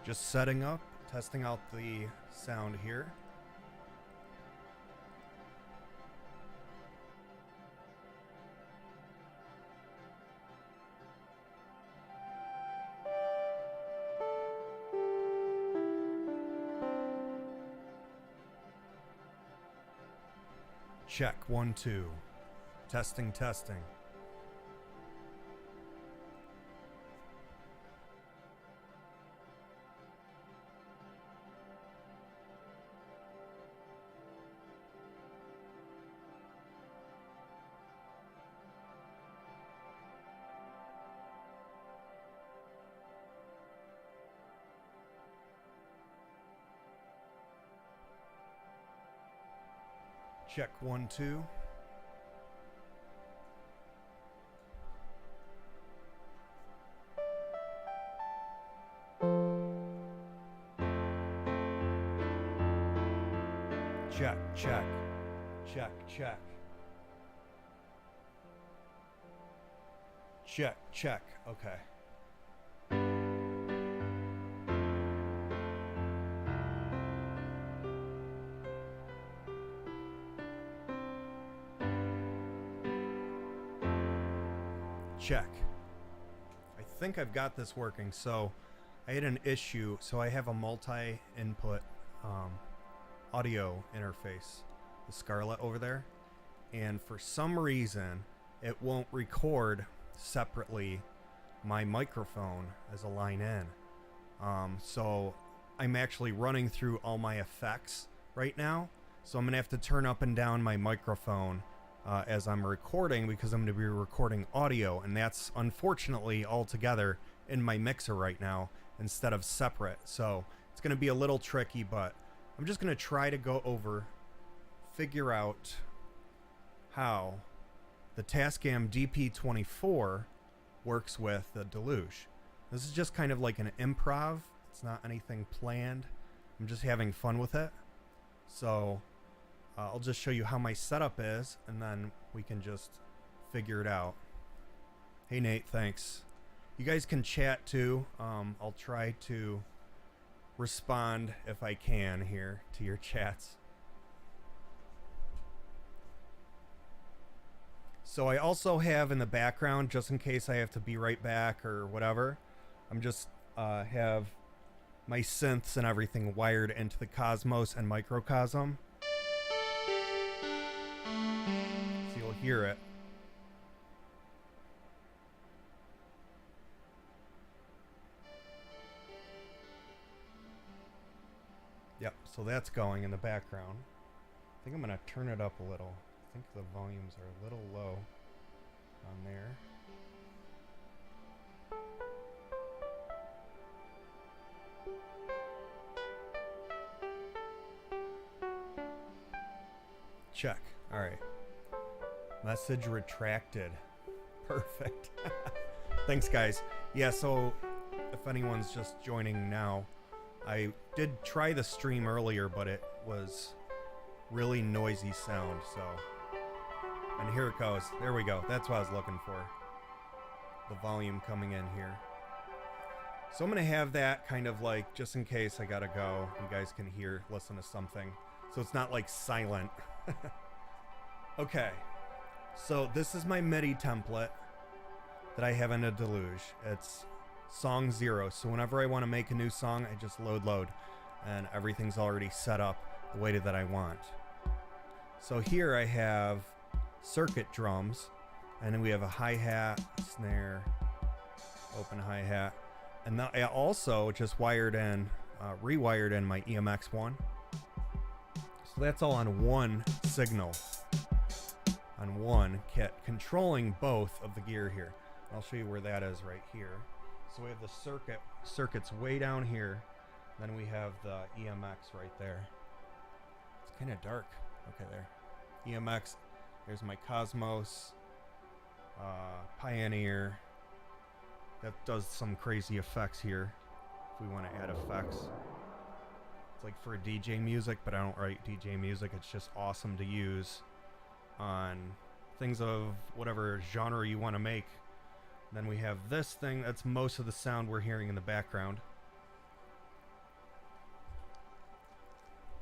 Just setting up, testing out the sound here. Check, 1, 2. Testing, testing. Check, 1, 2. Check, check, check, check. Check, check, okay. Check. I think I've got this working. So I had an issue. So I have a multi-input audio interface, the Scarlett over there, and for some reason it won't record separately my microphone as a line in. So I'm actually running through all my effects right now. So I'm gonna have to turn up and down my microphone as I'm recording, because I'm going to be recording audio, and that's unfortunately all together in my mixer right now instead of separate. So it's going to be a little tricky, but I'm just going to try to go over, figure out how the Tascam DP24 works with the Deluge. This is just kind of like an improv. It's not anything planned. I'm just having fun with it. So I'll just show you how my setup is, and then we can just figure it out. Hey Nate, thanks. You guys can chat too. I'll try to respond if I can here to your chats. So I also have in the background, just in case I have to be right back or whatever, I'm just have my synths and everything wired into the Cosmos and Microcosm. So you'll hear it. Yep, so that's going in the background. I think I'm going to turn it up a little. I think the volumes are a little low on there. Check. All right. Message retracted. Perfect. Thanks, guys. Yeah, so if anyone's just joining now, I did try the stream earlier, but it was really noisy sound, so... And here it goes. There we go. That's what I was looking for. The volume coming in here. So I'm going to have that kind of like, just in case I gotta go, you guys can hear, listen to something. So it's not like silent. Okay. So this is my Midi template that I have in a Deluge. It's song 0. So whenever I want to make a new song, I just load, and everything's already set up the way that I want. So here I have circuit drums, and then we have a hi-hat, snare, open hi-hat, and I also just wired in, rewired in my EMX1. So that's all on one signal, on one kit, controlling both of the gear here. I'll show you where that is right here. So we have the circuits way down here, then we have the EMX right there. It's kind of dark. Okay, there. EMX. There's my Cosmos, Pioneer. That does some crazy effects here, if we want to add effects. It's like for DJ music, but I don't write DJ music. It's just awesome to use on things of whatever genre you want to make. Then we have this thing. That's most of the sound we're hearing in the background.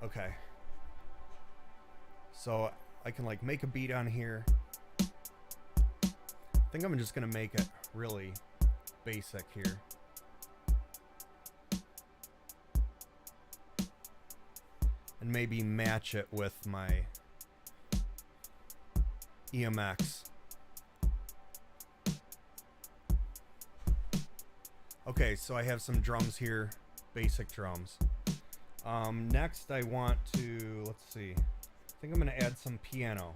Okay. So I can like make a beat on here. I think I'm just gonna make it really basic here. And maybe match it with my EMX. Okay, so I have some drums here, basic drums. Next I want to, let's see, I think I'm gonna add some piano.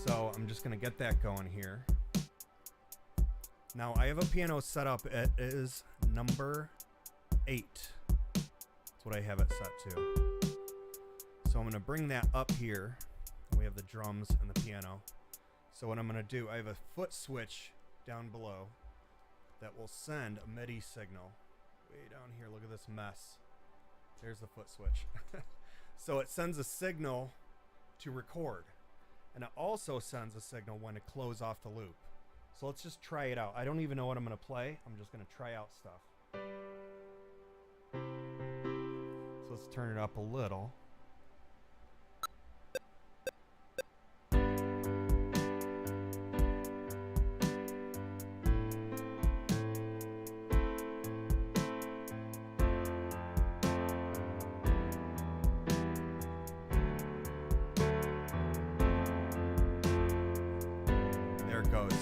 So I'm just gonna get that going here. Now I have a piano set up, it is number 8. That's what I have it set to. So I'm gonna bring that up here. We have the drums and the piano. So what I'm gonna do, I have a foot switch down below that will send a Midi signal. Way down here, look at this mess. There's the foot switch. So it sends a signal to record. And it also sends a signal when to close off the loop. So let's just try it out. I don't even know what I'm gonna play. I'm just gonna try out stuff. So let's turn it up a little.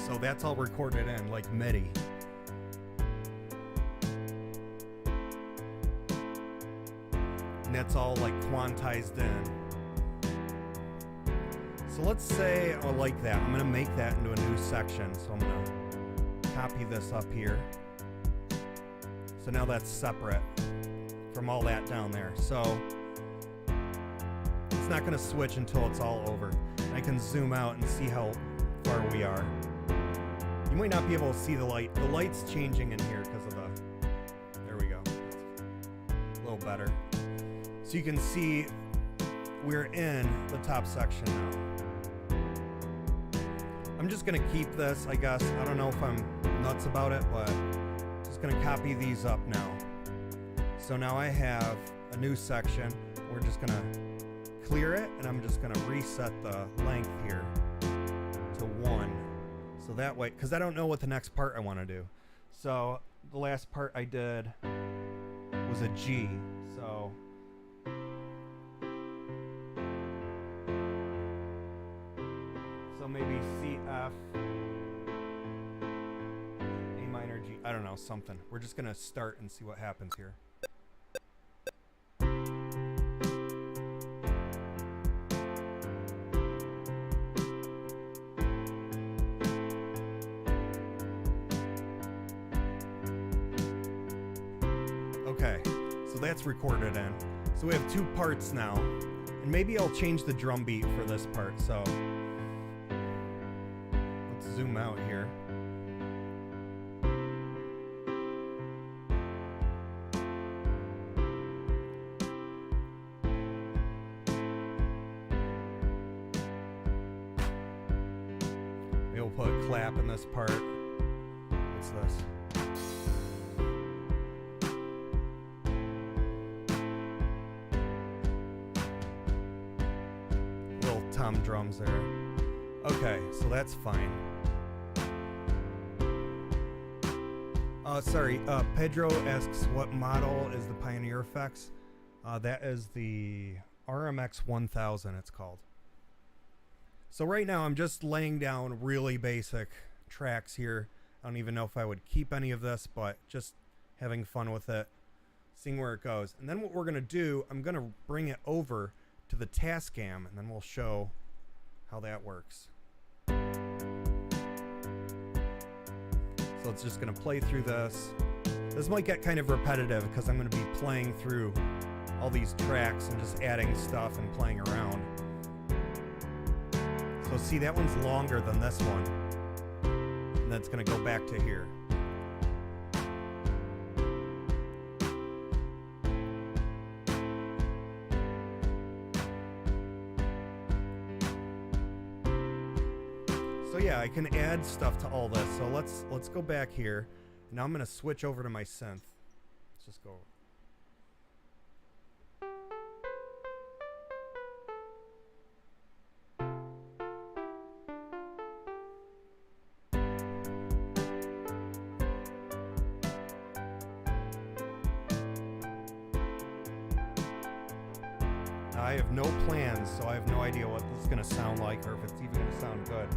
So that's all recorded in like Midi. And that's all like quantized in. So let's say I like that. I'm gonna make that into a new section. So I'm gonna copy this up here. So now that's separate from all that down there. So it's not gonna switch until it's all over. And I can zoom out and see how far we are. You might not be able to see the light. The light's changing in here because of the... There we go. A little better. So you can see we're in the top section now. I'm just going to keep this, I guess. I don't know if I'm nuts about it, but I'm just going to copy these up now. So now I have a new section. We're just going to clear it, and I'm just going to reset the length here to 1. So that way, because I don't know what the next part I want to do. So the last part I did was a G. So maybe C, F, A minor, G. I don't know, something. We're just going to start and see what happens here. Okay, so that's recorded in. So we have 2 parts now, and maybe I'll change the drum beat for this part. So let's zoom out here. Maybe we'll put a clap in this part. What's this? Tom drums there. Okay, so that's fine. Sorry, Pedro asks what model is the Pioneer Effects. That is the RMX 1000, it's called. So right now I'm just laying down really basic tracks here. I don't even know if I would keep any of this, but just having fun with it, seeing where it goes. And then what we're gonna do, I'm gonna bring it over to the Tascam, and then we'll show how that works. So it's just going to play through this. This might get kind of repetitive because I'm going to be playing through all these tracks and just adding stuff and playing around. So see, that one's longer than this one. And that's going to go back to here. So yeah, I can add stuff to all this. So let's go back here. Now I'm going to switch over to my synth. Let's just go. I have no plans, so I have no idea what this is going to sound like or if it's even going to sound good.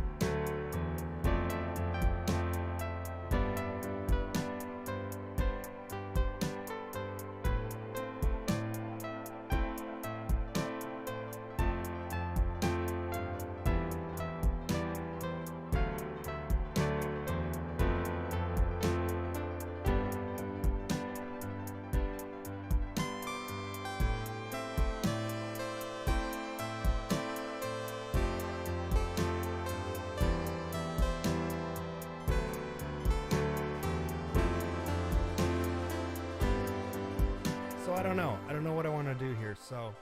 So I don't know. I don't know what I want to do here. So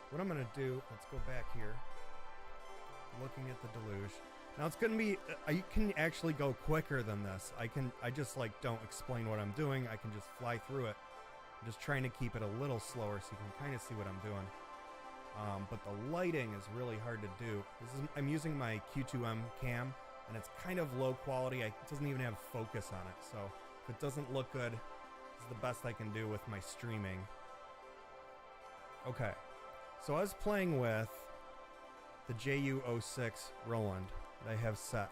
what I'm going to do, let's go back here. Looking at the Deluge. Now it's going to be, I can actually go quicker than this. I just like don't explain what I'm doing. I can just fly through it. I'm just trying to keep it a little slower so you can kind of see what I'm doing. But the lighting is really hard to do. I'm using my Q2M cam, and it's kind of low quality. It doesn't even have focus on it. So if it doesn't look good, it's the best I can do with my streaming. Okay, so I was playing with the JU06 Roland that I have set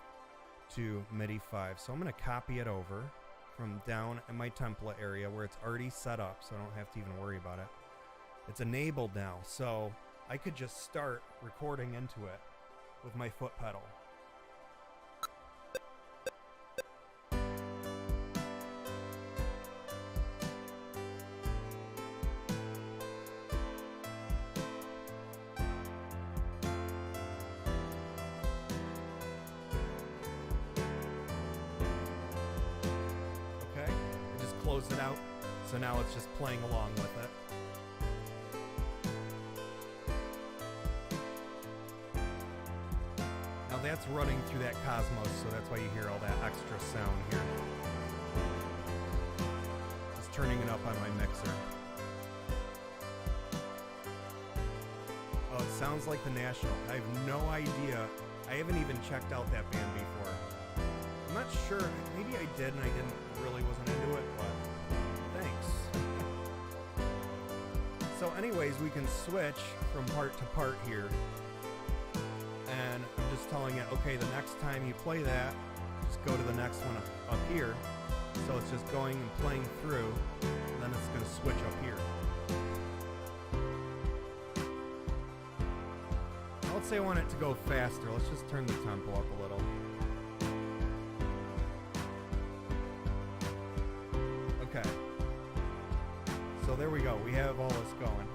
to MIDI 5. So I'm going to copy it over from down in my template area where it's already set up, so I don't have to even worry about it. It's enabled now, so I could just start recording into it with my foot pedal. Close it out, so now it's just playing along with it. Now that's running through that Cosmos, so that's why you hear all that extra sound here. Just turning it up on my mixer. Oh, it sounds like the National. I have no idea. I haven't even checked out that band before. I'm not sure. Maybe I did and I wasn't into it, but thanks. So anyways, we can switch from part to part here. And I'm just telling it, okay, the next time you play that, just go to the next one up here. So it's just going and playing through, and then it's going to switch up here. Now let's say I want it to go faster. Let's just turn the tempo up a little. Okay, so there we go. We have all this going.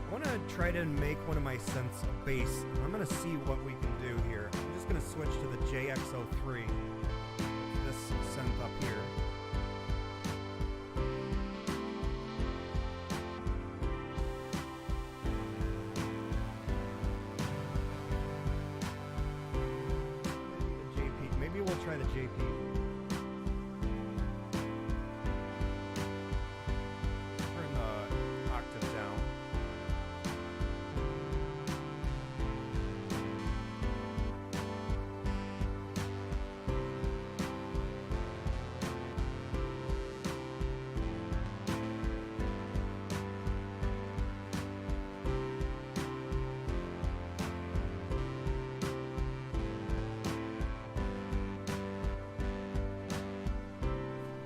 I want to try to make one of my synths a bass. I'm going to see what we can do here. I'm just going to switch to the JX03, this synth up here. The JP. Maybe we'll try the JP.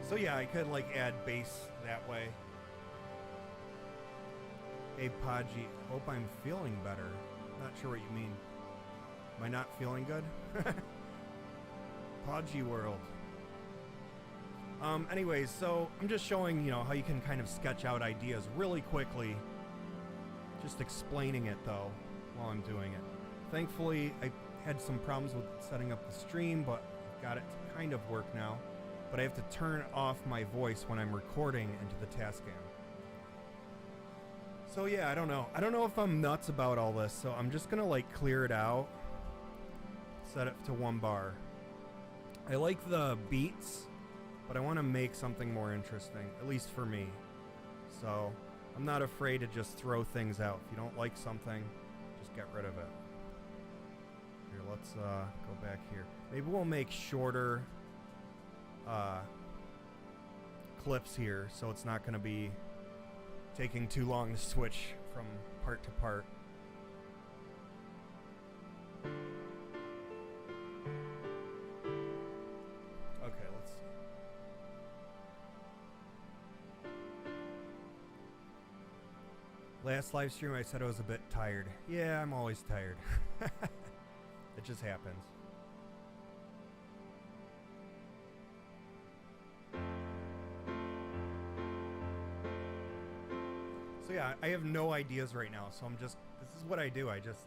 So yeah, I could like add bass that way. Hey Podgy, hope I'm feeling better. Not sure what you mean. Am I not feeling good? Podgy world. Anyways, so I'm just showing, how you can kind of sketch out ideas really quickly. Just explaining it though while I'm doing it. Thankfully, I had some problems with setting up the stream, but I've got it to kind of work now. But I have to turn off my voice when I'm recording into the Tascam. So yeah, I don't know. I don't know if I'm nuts about all this, so I'm just gonna like clear it out. Set it to 1 bar. I like the beats, but I want to make something more interesting, at least for me. So I'm not afraid to just throw things out. If you don't like something, just get rid of it. Here, let's go back here. Maybe we'll make shorter clips here, so it's not going to be taking too long to switch from part to part. Okay, let's see. Last live stream I said I was a bit tired. Yeah, I'm always tired. It just happens. So yeah, I have no ideas right now, so this is what I do. I just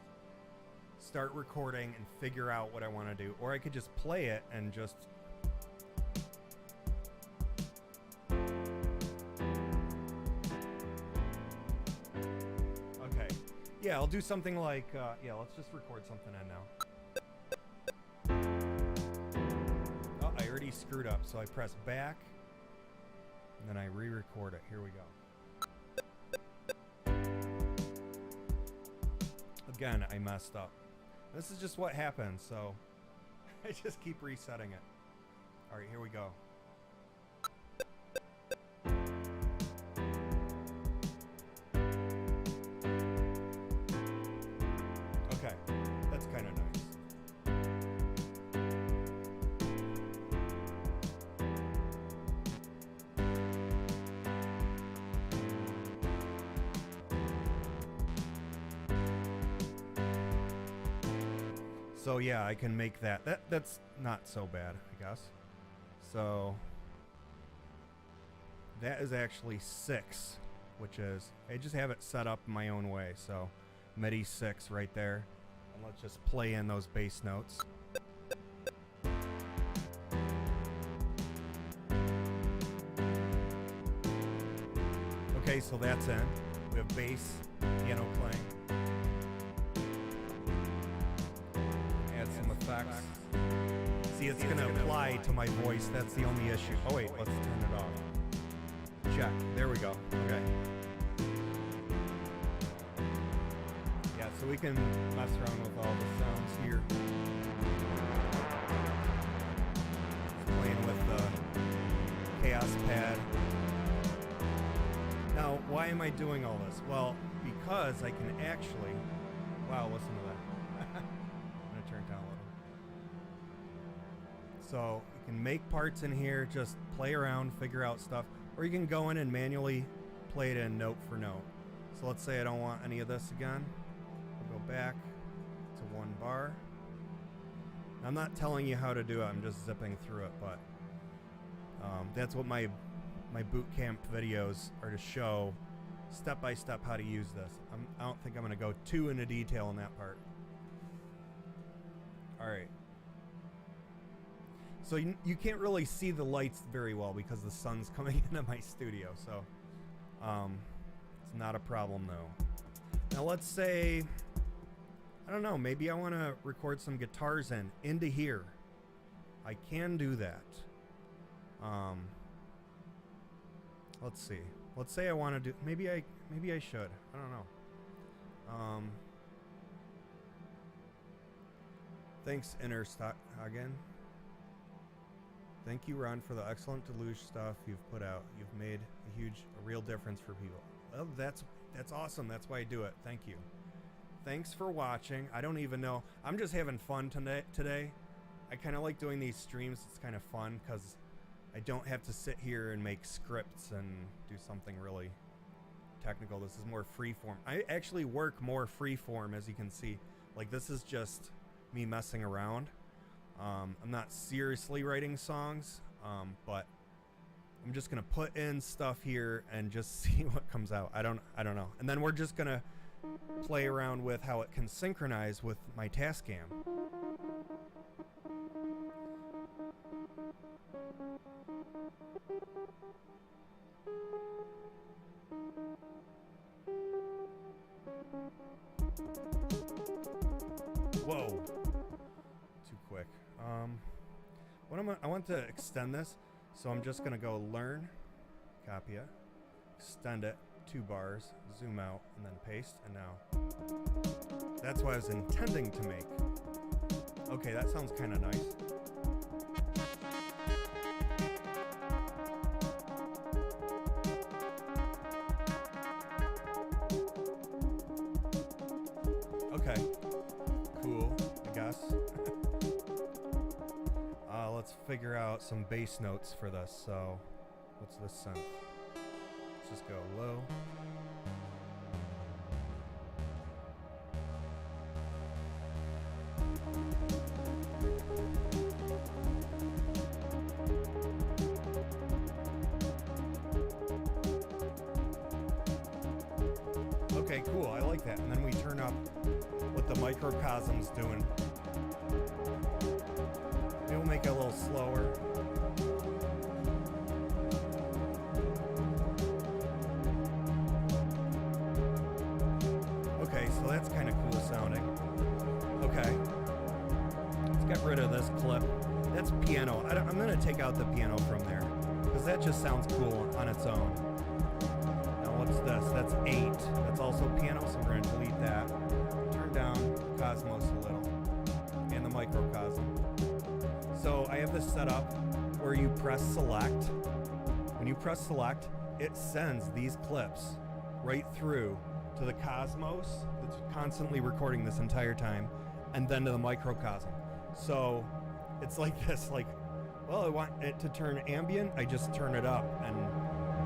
start recording and figure out what I want to do. Or I could just play it and just... Okay. Yeah, I'll do something like, yeah, let's just record something in now. Oh, I already screwed up, so I press back, and then I re-record it. Here we go. Again, I messed up. This is just what happens, so I just keep resetting it. All right, here we go. Okay, that's kind of nice. So yeah, I can make that. That's not so bad, I guess. So that is actually 6, which is, I just have it set up my own way. So Midi 6 right there. And let's just play in those bass notes. Okay, so that's in. We have bass, piano playing. Some effects. See, it's going to apply to my voice. That's the only issue. Oh wait, let's turn it off. Check. There we go. Okay. Yeah, so we can mess around with all the sounds here. Playing with the Chaos Pad. Now, why am I doing all this? Well, because I can actually... Wow, listen to that. So you can make parts in here, just play around, figure out stuff, or you can go in and manually play it in note for note. So let's say I don't want any of this again. I'll go back to 1 bar. I'm not telling you how to do it, I'm just zipping through it, but that's what my boot camp videos are to show step by step how to use this. I don't think I'm going to go too into detail in that part. All right. So you can't really see the lights very well because the sun's coming into my studio, so it's not a problem though. Now let's say, I don't know, maybe I want to record some guitars into here. I can do that. Let's see. Let's say I want to do, maybe I should. I don't know. Thanks, Innerstockhagen. Thank you, Ron, for the excellent Deluge stuff you've put out. You've made a real difference for people. Well, that's awesome. That's why I do it. Thank you. Thanks for watching. I don't even know. I'm just having fun today. I kind of like doing these streams. It's kind of fun because I don't have to sit here and make scripts and do something really technical. This is more freeform. I actually work more freeform, as you can see. Like, this is just me messing around. I'm not seriously writing songs, but I'm just gonna put in stuff here and just see what comes out. I don't know. And then we're just gonna play around with how it can synchronize with my Tascam. Whoa. Too quick. I want to extend this, so I'm just gonna go learn, copy it, extend it 2 bars, zoom out, and then paste, and now that's what I was intending to make. Okay, that sounds kind of nice. Okay, cool, I guess. Let's figure out some bass notes for this. So, what's this synth? Let's just go low. Okay, cool, I like that. And then we turn up what the microcosm's doing. Maybe we'll make it a little slower. Okay, so that's kind of cool sounding. Okay. Let's get rid of this clip. That's piano. I'm going to take out the piano from there, because that just sounds cool on its own. Now what's this? That's 8. That's also piano, so we're going to delete that. Turn down Cosmos a little, and the microcosm. So I have this set up where you press select. When you press select, it sends these clips right through to the Cosmos that's constantly recording this entire time, and then to the microcosm. So it's like this, like, well, I want it to turn ambient, I just turn it up, and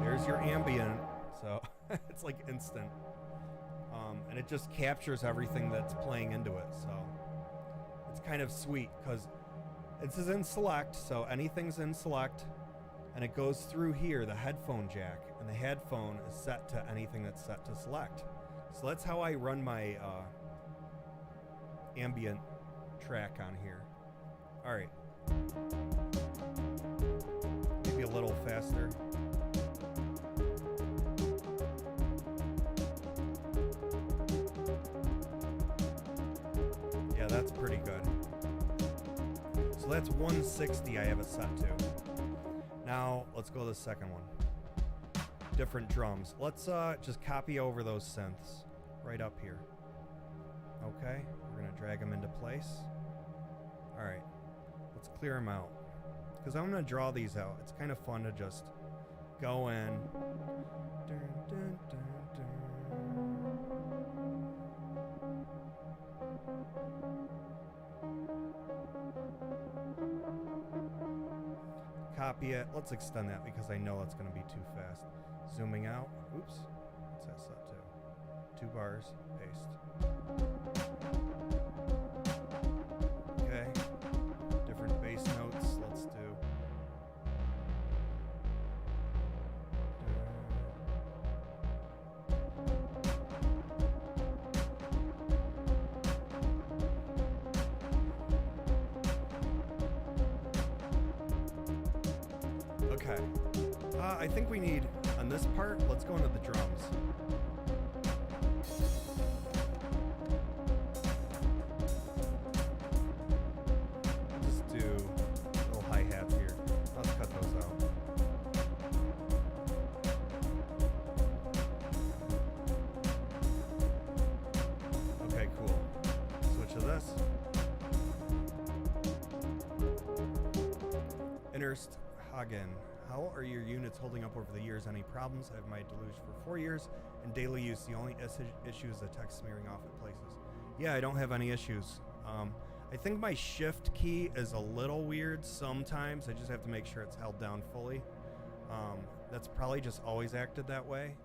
there's your ambient. So it's like instant. And it just captures everything that's playing into it. So it's kind of sweet, because this is in select, so anything's in select, and it goes through here, the headphone jack, and the headphone is set to anything that's set to select. So that's how I run my ambient track on here. All right. Maybe a little faster. Yeah, that's pretty good. So that's 160 I have it set to. Now, let's go to the second one. Different drums. Let's just copy over those synths right up here. Okay, we're gonna drag them into place. All right, let's clear them out, because I'm gonna draw these out. It's kind of fun to just go in. Dun, dun, dun, dun. Copy it. Let's extend that, because I know it's going to be too fast. Zooming out. Oops. What's that set to? 2 bars. Paste. Okay. Different bass notes. Let's do. Okay. I think we need, on this part, let's go into the drums. Just do little hi-hats here. Let's cut those out. Okay, cool. Switch to this. Innerst Hagen. How are your units holding up over the years? Any problems? I have my Deluge for 4 years and daily use. The only issue is the text smearing off at places. Yeah, I don't have any issues. I think my shift key is a little weird sometimes. I just have to make sure it's held down fully. That's probably just always acted that way.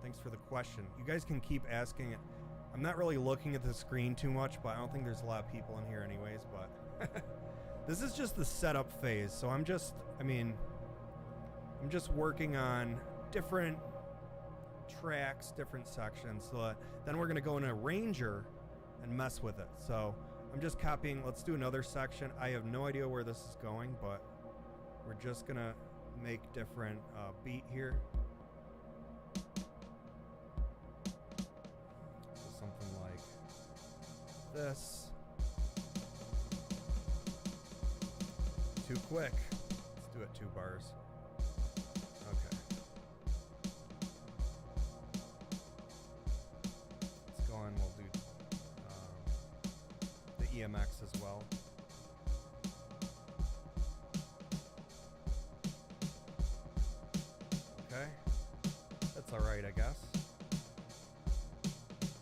Thanks for the question. You guys can keep asking it. I'm not really looking at the screen too much, but I don't think there's a lot of people in here anyways, but this is just the setup phase. So I'm just working on different tracks, different sections, so that then we're gonna go in a arranger and mess with it. So I'm just copying. Let's do another section. I have no idea where this is going, but we're just gonna make different beat here. So something like this. Too quick. Let's do it 2 bars. Okay. Let's go on. We'll do the EMX as well. That's alright, I guess.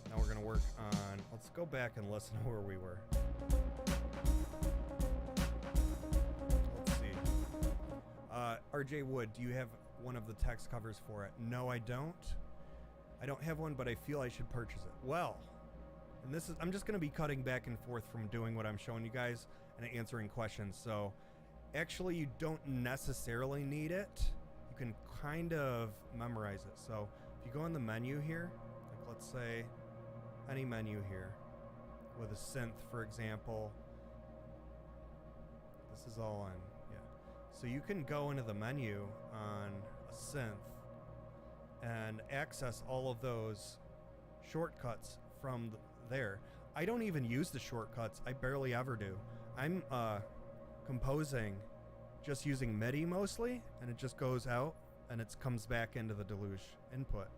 Now we're gonna work on, let's go back and listen to where we were. Let's see. RJ Wood, do you have one of the text covers for it? No, I don't. I don't have one, but I feel I should purchase it. Well, and this is, I'm just gonna be cutting back and forth from doing what I'm showing you guys and answering questions. So actually you don't necessarily need it. You can kind of memorize it. So if you go in the menu here, like let's say any menu here with a synth, for example, this is all on, yeah. So you can go into the menu on a synth and access all of those shortcuts from there. I don't even use the shortcuts. I barely ever do. I'm composing just using Midi mostly, and it just goes out and it comes back into the Deluge input.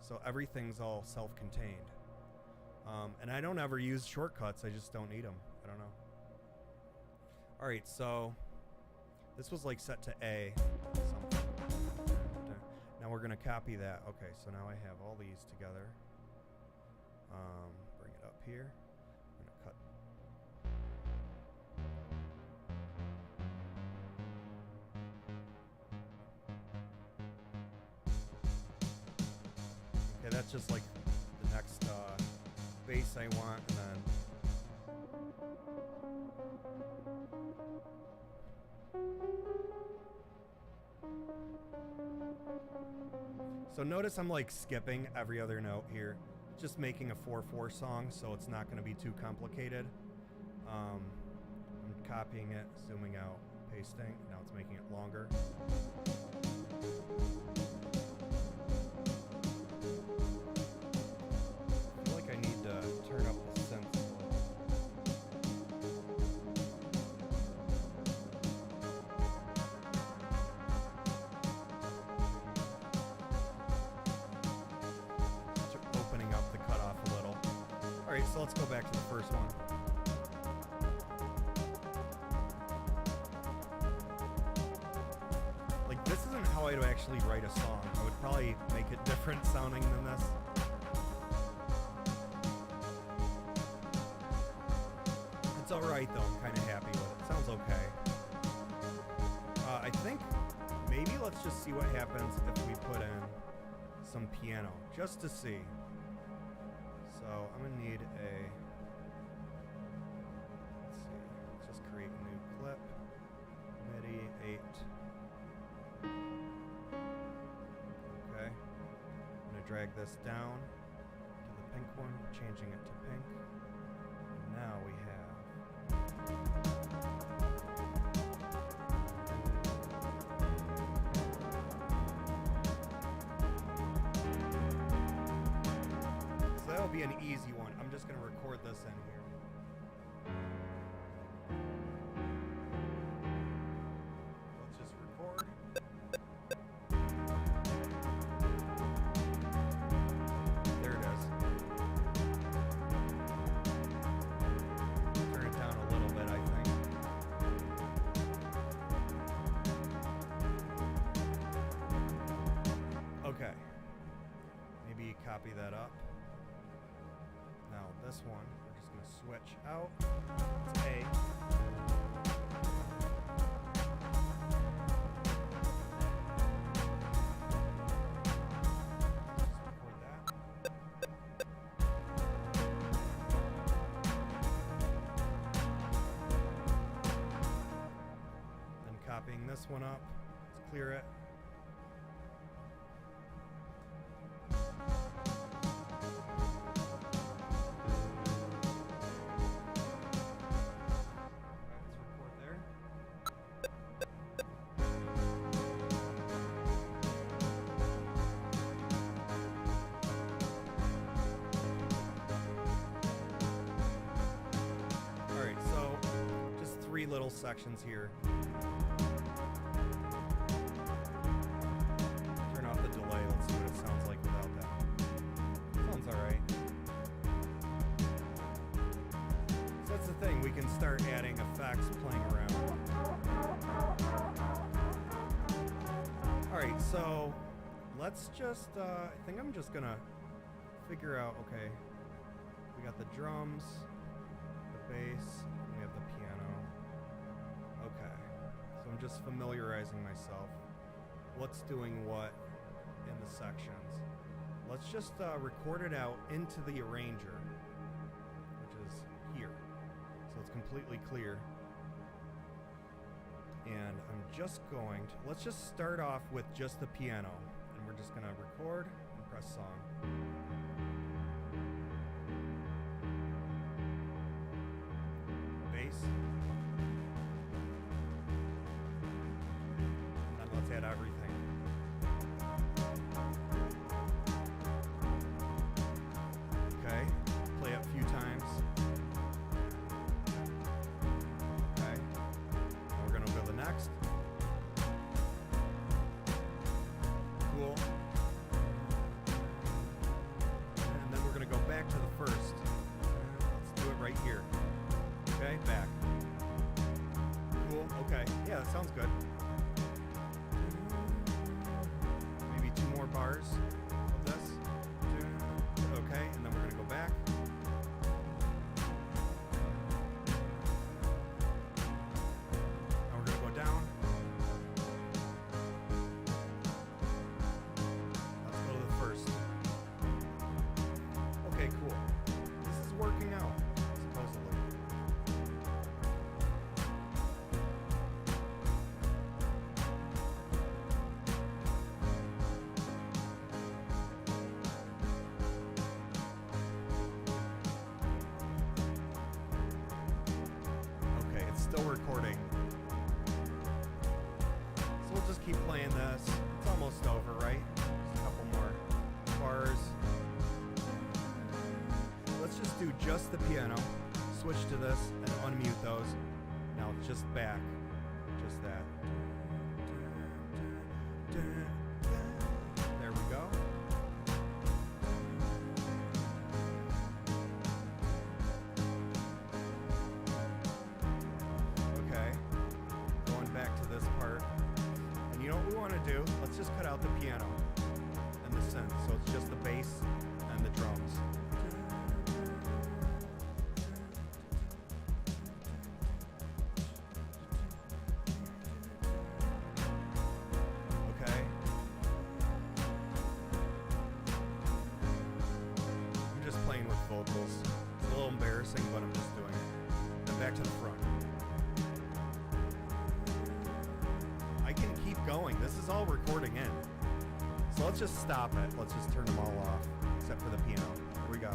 So everything's all self-contained. And I don't ever use shortcuts. I just don't need them. I don't know. All right, so this was like set to A. Something. Now we're gonna copy that. Okay, so now I have all these together. Bring it up here. I'm gonna cut. Okay, that's just like the next bass I want, and then so notice I'm like skipping every other note here, just making a 4/4 song, so it's not going to be too complicated. I'm copying it, zooming out, pasting. Now it's making it longer. I feel like I need to turn up the synth. Alright, so let's go back to the first one. Like, this isn't how I'd actually write a song. I would probably make it different sounding than this. It's alright though, I'm kind of happy with it. Sounds okay. I think maybe let's just see what happens if we put in some piano, just to see. So I'm gonna need a, let's see, let's just create a new clip, MIDI 8. Okay, I'm gonna drag this down to the pink one, changing it to pink. And now we have, be an easy one. I'm just going to record this in here. Let's just record. There it is. Turn it down a little bit, I think. Okay. Maybe copy that up. Now this one, we're just going to switch out. It's A. Just record that. Then copying this one up. Let's clear it. Little sections here. Turn off the delay. Let's see what it sounds like without that. Sounds alright. So that's the thing. We can start adding effects, playing around. Alright, so let's just, I think I'm just gonna figure out, okay, we got the drums, the bass, we have the piano. Okay, so I'm just familiarizing myself. What's doing what in the sections. Let's just record it out into the arranger, which is here. So it's completely clear. And I'm just going to, let's just start off with just the piano. And we're just gonna record and press song. Bass. And then let's add everything. Okay, play it a few times. Okay, now we're gonna go to the next. Cool. And then we're gonna go back to the first. Let's do it right here. Okay, back. Cool, okay. Yeah, that sounds good. Maybe 2 more bars of this. Okay, and then we're gonna go back. Now we're gonna go down. Let's go to the first. Okay, cool. This is working out, supposedly. Okay, it's still recording. So we'll just keep playing this. It's almost over, right? Just a couple more bars. Let's just do just the piano. Switch to this and unmute those. Now it's just back. Just that. There we go. Okay. Going back to this part. And you know what we want to do? Let's just cut out the piano and the synth. So it's just the bass and the drums. Okay. I'm just playing with vocals. It's a little embarrassing, but I'm just doing it. Then back to the front. I can keep going. This is all recording in. So let's just stop it. Let's just turn them all off, except for the piano. Here we go.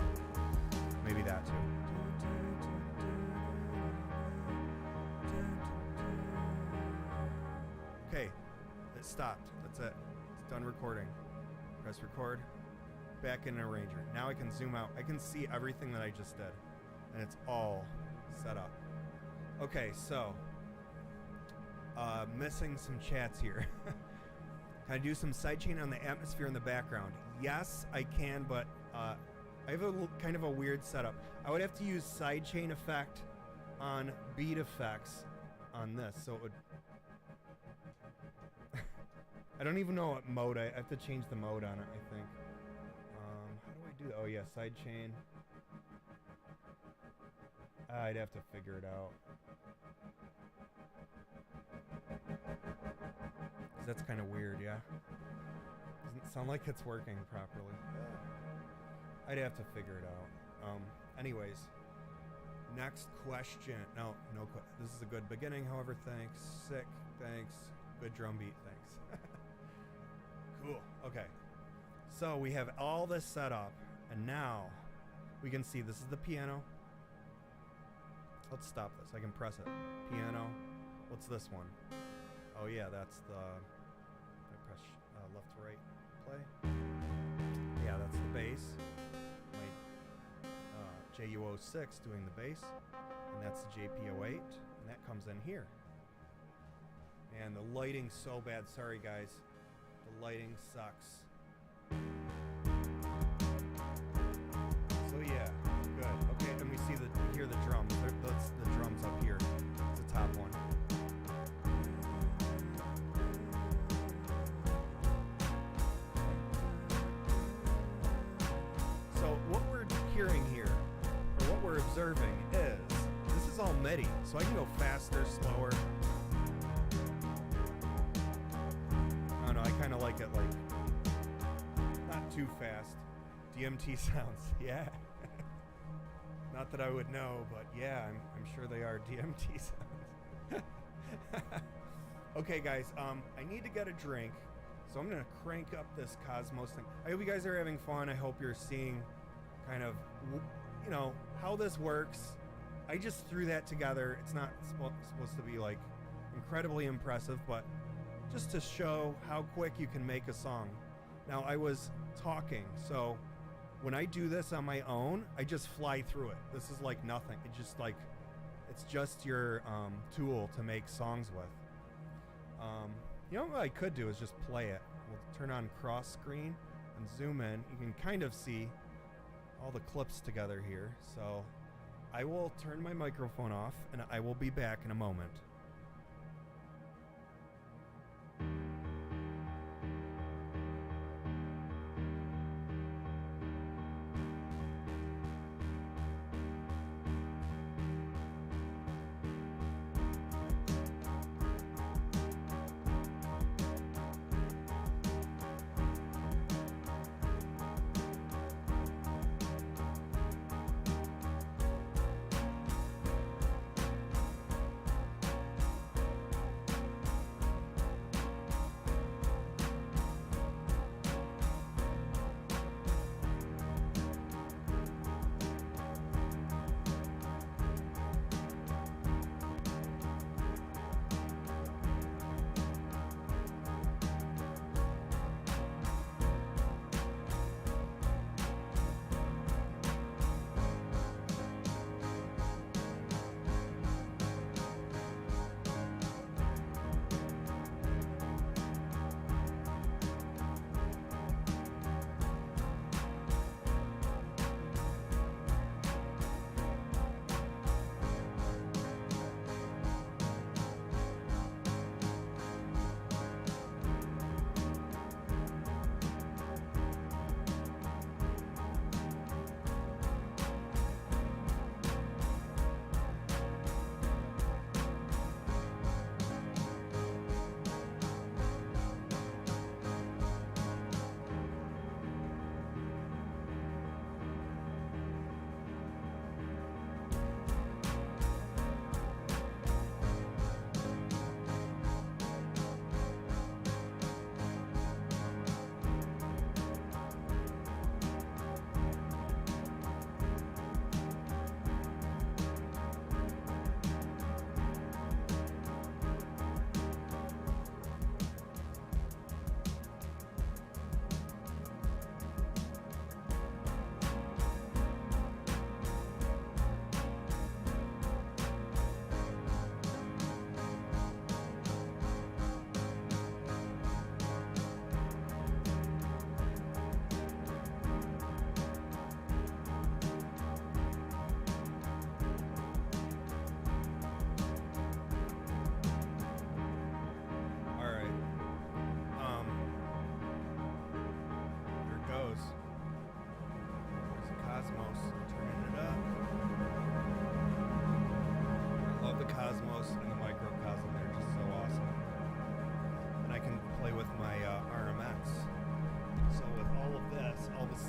Maybe that too. Okay, it stopped. That's it. It's done recording. Press record. Back in Arranger. Now I can zoom out. I can see everything that I just did. And it's all set up. Okay, so missing some chats here. Can I do some sidechain on the atmosphere in the background? Yes, I can, but I have a kind of a weird setup. I would have to use sidechain effect on beat effects on this, so it would... I don't even know what mode. I have to change the mode on it, I think. How do I do that? Oh yeah, sidechain. I'd have to figure it out. 'Cause that's kind of weird, yeah? Doesn't sound like it's working properly. I'd have to figure it out. Anyways, next question. No, this is a good beginning, however, thanks. Sick, thanks. Good drum beat, thanks. Cool, okay. So we have all this set up, and now we can see this is the piano. Let's stop this. I can press it. Piano. What's this one? Oh yeah, that's the... I press left to right. Play. Yeah, that's the bass. My JU06 doing the bass, and that's the JP08, and that comes in here. And the lighting's so bad. Sorry, guys. The lighting sucks. So yeah, good. Okay, and we hear the drums. That's the drums up here. It's the top one. So what we're hearing here, or what we're observing is, this is all MIDI, so I can go faster, slower. I don't know, I kind of like it like, not too fast. DMT sounds, yeah. Not that I would know, but yeah, I'm sure they are DMT sounds. Okay, guys, I need to get a drink, so I'm gonna crank up this Cosmos thing. I hope you guys are having fun. I hope you're seeing kind of, you know, how this works. I just threw that together. It's not supposed to be like incredibly impressive, but just to show how quick you can make a song. Now, I was talking, so when I do this on my own, I just fly through it. This is like nothing. It just like, it's just your tool to make songs with. You know what I could do is just play it. We'll turn on cross screen and zoom in. You can kind of see all the clips together here. So I will turn my microphone off and I will be back in a moment.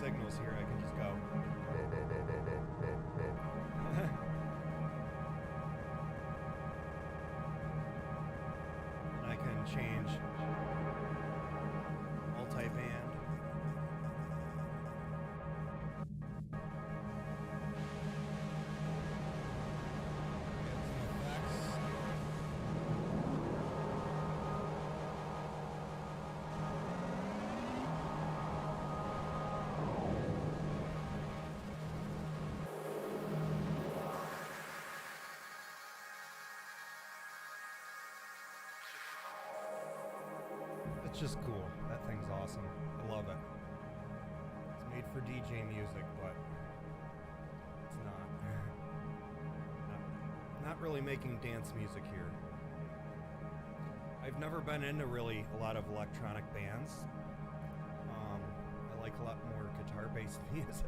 Signals here, I can just go. I can change multi-band. It's just cool. That thing's awesome. I love it. It's made for DJ music, but it's not really making dance music here. I've never been into really a lot of electronic bands. I like a lot more guitar-based music.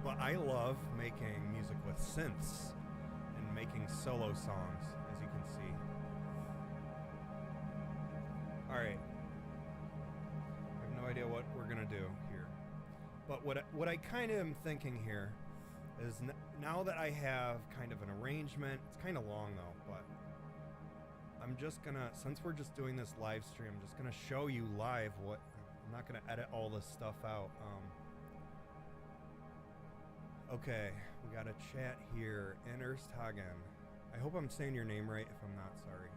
But I love making music with synths and making solo songs, as you can see. Alright. I have no idea what we're gonna do here. But what I kind of am thinking here is now that I have kind of an arrangement, it's kind of long though, but I'm just gonna, since we're just doing this live stream, I'm just gonna show you live what, I'm not gonna edit all this stuff out. Okay, we got a chat here. Innersthagen. I hope I'm saying your name right. If I'm not, sorry.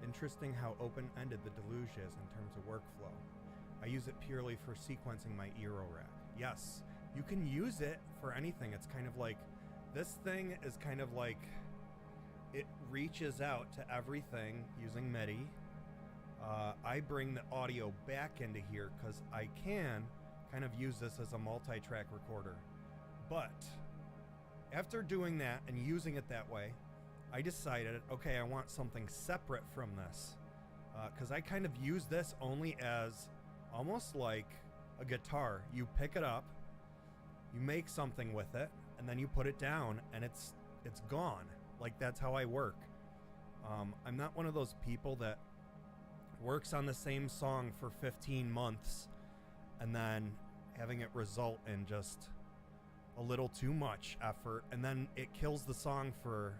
Interesting how open-ended the Deluge is in terms of workflow. I use it purely for sequencing my Eero rack. Yes, you can use it for anything. It's kind of like, this thing is kind of like, it reaches out to everything using Midi. I bring the audio back into here because I can kind of use this as a multi-track recorder. But after doing that and using it that way, I decided, okay, I want something separate from this. Because I kind of use this only as almost like a guitar. You pick it up, you make something with it, and then you put it down and it's gone. Like, that's how I work. I'm not one of those people that works on the same song for 15 months and then having it result in just a little too much effort, and then it kills the song for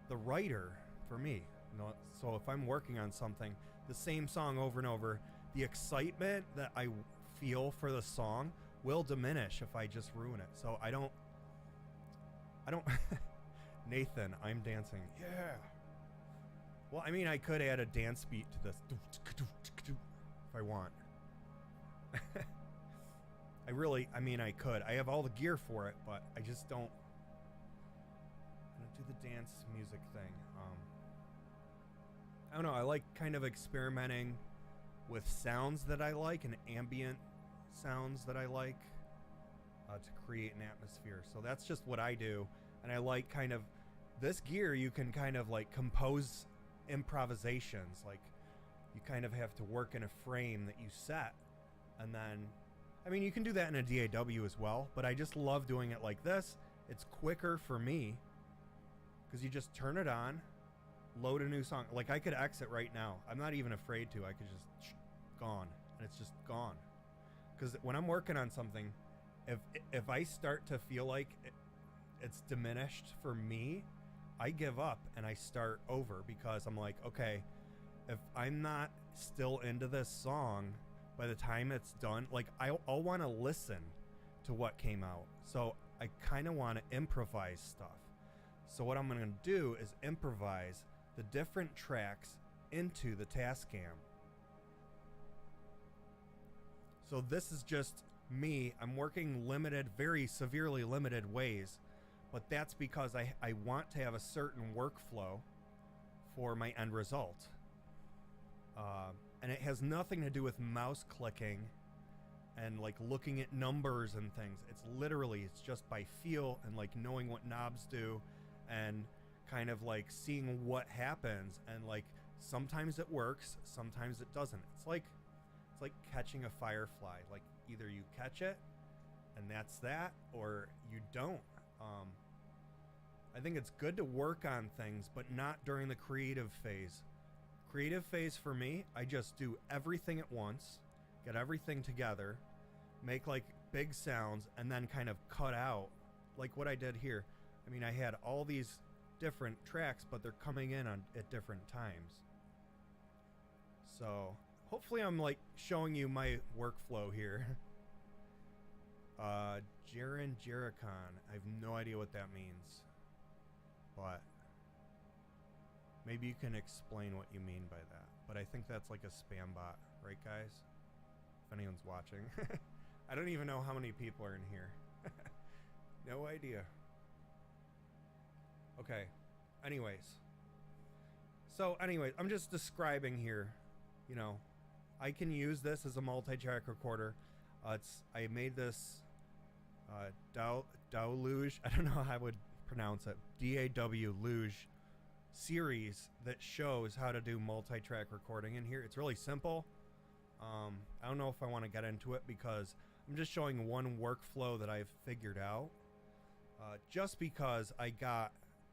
the writer, for me. You know, so if I'm working on something, the same song over and over, the excitement that I feel for the song will diminish if I just ruin it. So I don't Nathan, I'm dancing. Yeah. Well, I mean, I could add a dance beat to this if I want. I could. I have all the gear for it, but I just don't. I'm gonna do the dance music thing. I don't know. I like kind of experimenting with sounds that I like and ambient sounds that I like to create an atmosphere. So that's just what I do. And I like kind of this gear. You can kind of like compose improvisations. Like, you kind of have to work in a frame that you set, and then, I mean, you can do that in a DAW as well, but I just love doing it like this. It's quicker for me because you just turn it on, load a new song. Like, I could exit right now. I'm not even afraid to. I could just gone, and it's just gone. Because when I'm working on something, if I start to feel like it's diminished for me, I give up and I start over, because I'm like, okay, if I'm not still into this song by the time it's done, like, I'll want to listen to what came out. So I kind of want to improvise stuff. So what I'm going to do is improvise the different tracks into the Tascam. So this is just me. I'm working limited, very severely limited ways, but that's because I want to have a certain workflow for my end result. And it has nothing to do with mouse clicking and like looking at numbers and things. It's literally, it's just by feel and like knowing what knobs do and kind of like seeing what happens. And like, sometimes it works, sometimes it doesn't. It's like catching a firefly. Like, either you catch it and that's that, or you don't. I think it's good to work on things, but not during the creative phase. Creative phase for me, I just do everything at once, get everything together, make like big sounds, and then kind of cut out, like what I did here. I mean, I had all these different tracks, but they're coming in at different times. So hopefully I'm like showing you my workflow here. Jaren Jericon, I have no idea what that means, but maybe you can explain what you mean by that. But I think that's like a spam bot, right, guys? If anyone's watching. I don't even know how many people are in here. No idea. Okay. Anyways. I'm just describing here, you know, I can use this as a multi-track recorder. I made this Deluge, I don't know how I would pronounce it, DAW series that shows how to do multi-track recording in here. It's really simple. I don't know if I want to get into it because I'm I'm just showing one workflow that I've figured out. Just because I got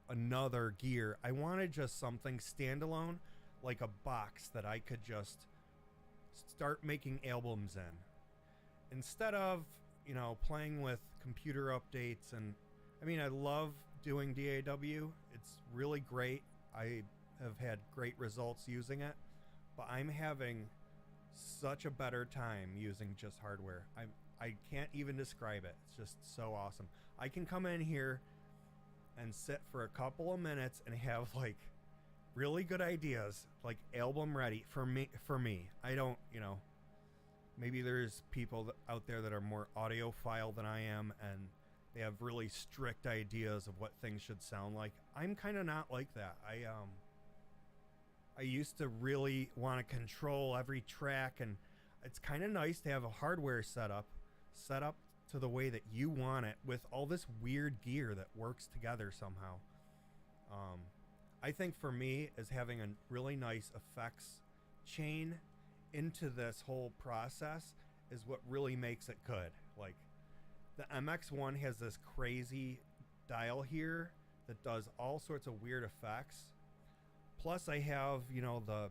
another gear, I wanted just something standalone, like a box that I could just start making albums in. Instead of, you know, playing with computer updates. And I mean, I love doing DAW. It's really great. I have had great results using it, but I'm having such a better time using just hardware. I can't even describe it. It's just so awesome. I can come in here and sit for a couple of minutes and have like really good ideas, like album ready for me. I don't, you know, maybe there's people out there that are more audiophile than I am, and they have really strict ideas of what things should sound like. I'm kind of not like that. I used to really want to control every track, and it's kind of nice to have a hardware set up to the way that you want it, with all this weird gear that works together somehow. I think for me, is having a really nice effects chain into this whole process is what really makes it good. Like the MX1 has this crazy dial here that does all sorts of weird effects. Plus I have, you know, the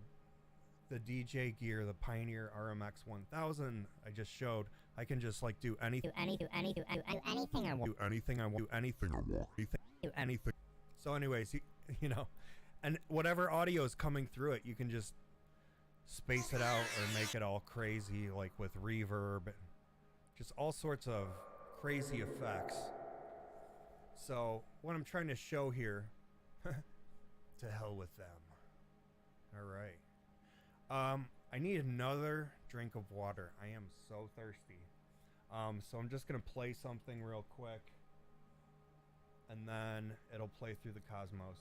DJ gear, the Pioneer RMX 1000 I just showed. I can just like do anything I want. So anyways, you know, and whatever audio is coming through it, you can just space it out or make it all crazy, like with reverb, just all sorts of crazy effects. So what I'm trying to show here, to hell with them. All right. I need another drink of water. I am so thirsty. So I'm just gonna play something real quick, and then it'll play through the Cosmos.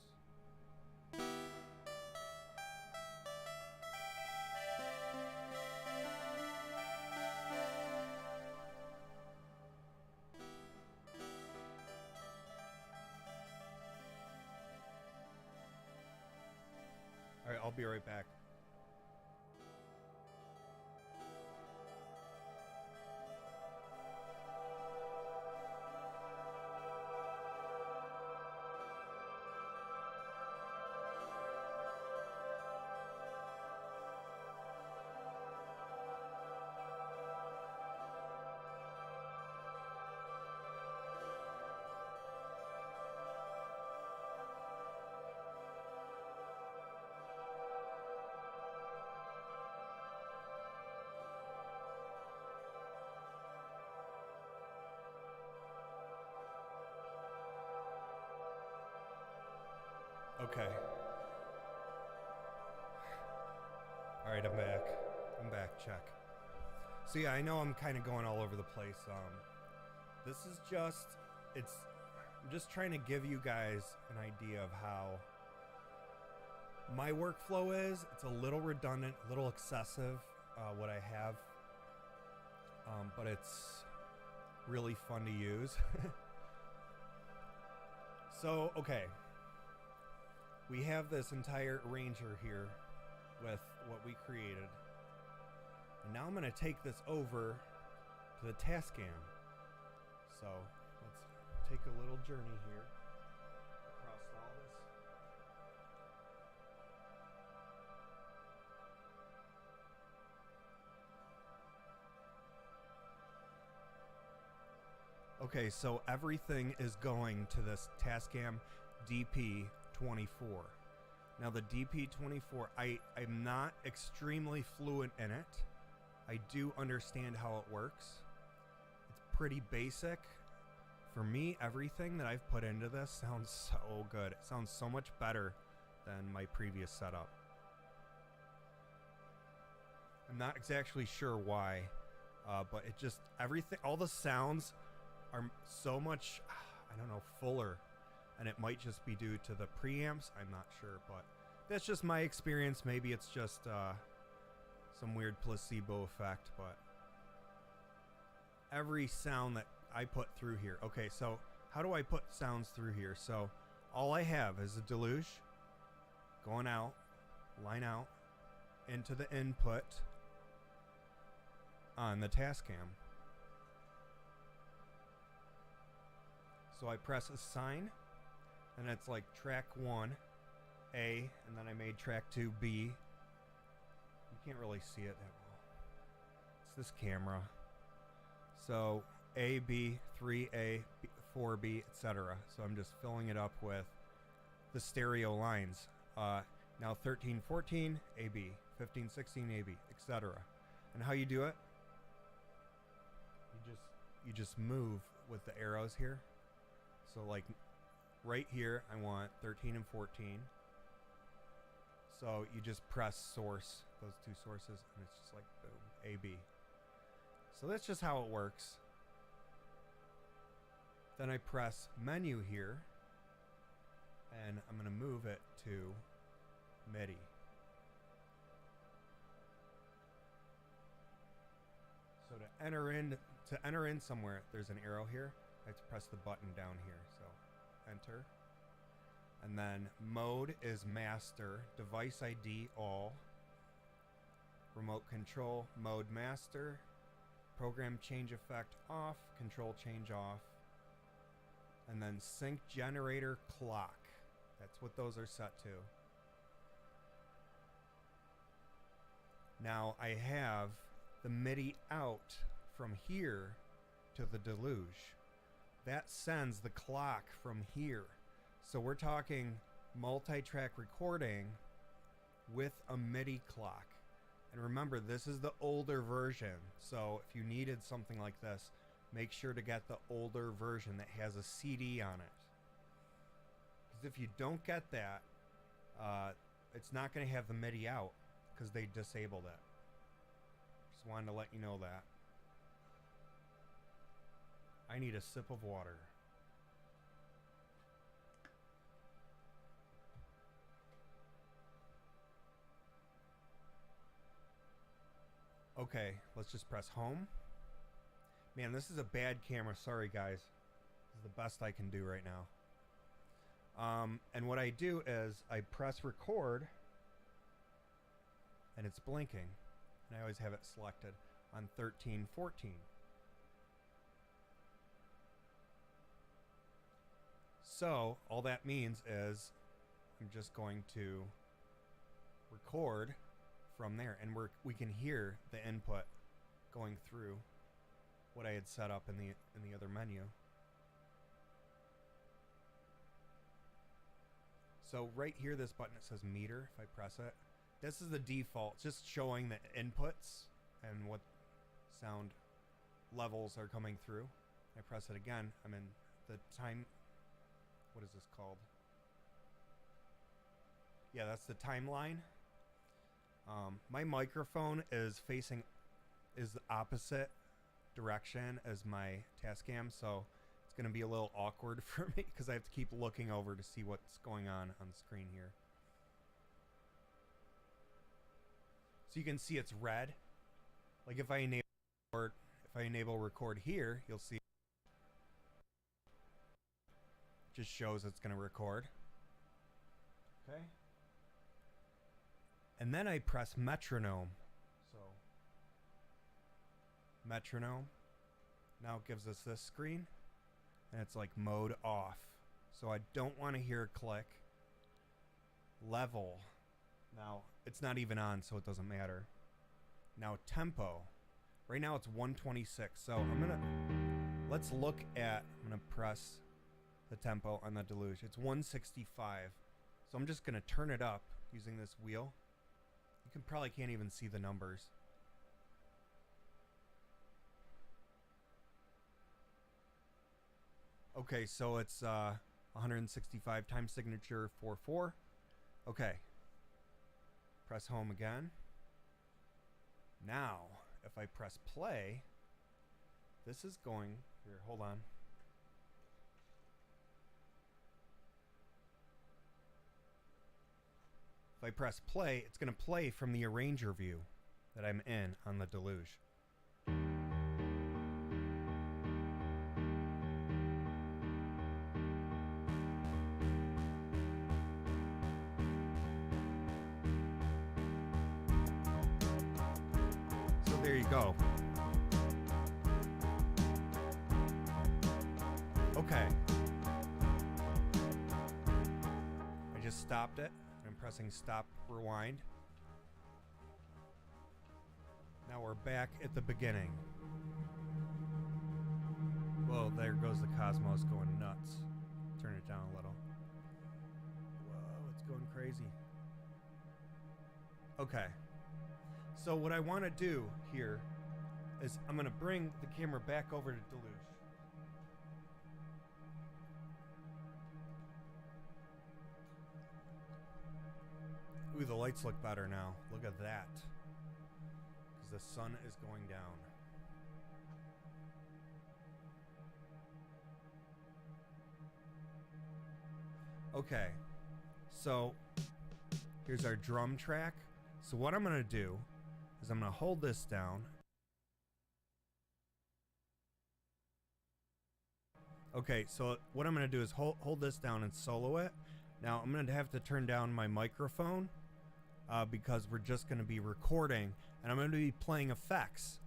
All right, I'll be right back. Okay. All right, I'm back. Check. So yeah, I know I'm kind of going all over the place. This is just, I'm just trying to give you guys an idea of how my workflow is. It's a little redundant, a little excessive, what I have, but it's really fun to use. So, okay. We have this entire arranger here with what we created. And now I'm going to take this over to the Tascam. So let's take a little journey here across all this. Okay, so everything is going to this Tascam DP24. Now the DP24, I'm not extremely fluent in it. I do understand how it works. It's pretty basic. For me, everything that I've put into this sounds so good. It sounds so much better than my previous setup. I'm not exactly sure why, but it just, everything, all the sounds are so much, I don't know, fuller. And it might just be due to the preamps. I'm not sure, but that's just my experience. Maybe it's just some weird placebo effect, but every sound that I put through here. Okay, so how do I put sounds through here? So all I have is a Deluge going out, line out, into the input on the Tascam. So I press assign, and it's like track 1, A, and then I made track 2, B. You can't really see it that well. It's this camera. So A, B, 3A, 4B, etc. So I'm just filling it up with the stereo lines. Now 13, 14, AB, 15, 16, AB, etc. And how you do it? You just move with the arrows here. So like right here, I want 13 and 14. So you just press source, those two sources, and it's just like boom, AB. So that's just how it works. Then I press menu here, and I'm going to move it to Midi. So to enter in somewhere, there's an arrow here. I have to press the button down here. So enter. And then mode is master, device ID all, remote control mode master, program change effect off, control change off, and then sync generator clock. That's what those are set to. Now I have the MIDI out from here to the Deluge. That sends the clock from here. So we're talking multi-track recording with a MIDI clock. And remember, this is the older version. So if you needed something like this, make sure to get the older version that has a CD on it. Because if you don't get that, it's not going to have the MIDI out because they disabled it. Just wanted to let you know that. I need a sip of water. Okay, let's just press home. Man, this is a bad camera. Sorry, guys. This is the best I can do right now. And what I do is I press record, and it's blinking. And I always have it selected on 13, 14. So all that means is I'm just going to record from there, and we can hear the input going through what I had set up in the other menu. So right here, this button, it says meter. If I press it, this is the default, just showing the inputs and what sound levels are coming through. I press it again, I'm in the time. What is this called? Yeah, that's the timeline. My microphone is the opposite direction as my Tascam, so it's going to be a little awkward for me because I have to keep looking over to see what's going on the screen here. So you can see it's red. Like if I enable record here, you'll see it just shows it's going to record. Okay. And then I press metronome. So metronome. Now it gives us this screen, and it's like mode off. So I don't want to hear a click. Level. Now it's not even on, so it doesn't matter. Now tempo. Right now it's 126. So I'm gonna press the tempo on the Deluge. It's 165. So I'm just gonna turn it up using this wheel. You probably can't even see the numbers. Okay, so it's 165 time signature 4/4. Okay. Press home again. Now, if I press play, this is going here. Hold on. If I press play, it's going to play from the arranger view that I'm in on the Deluge. So there you go. Okay. just stopped it. I'm pressing stop, rewind. Now we're back at the beginning. Whoa, there goes the Cosmos going nuts. Turn it down a little. Whoa, it's going crazy. Okay. So what I want to do here is I'm going to bring the camera back over to Deluge. Ooh, the lights look better now. Look at that. Because the sun is going down. Okay. So, here's our drum track. So what I'm going to do is I'm going to hold this down. Okay, so what I'm going to do is hold this down and solo it. Now, I'm going to have to turn down my microphone. Because we're just going to be recording, and I'm going to be playing effects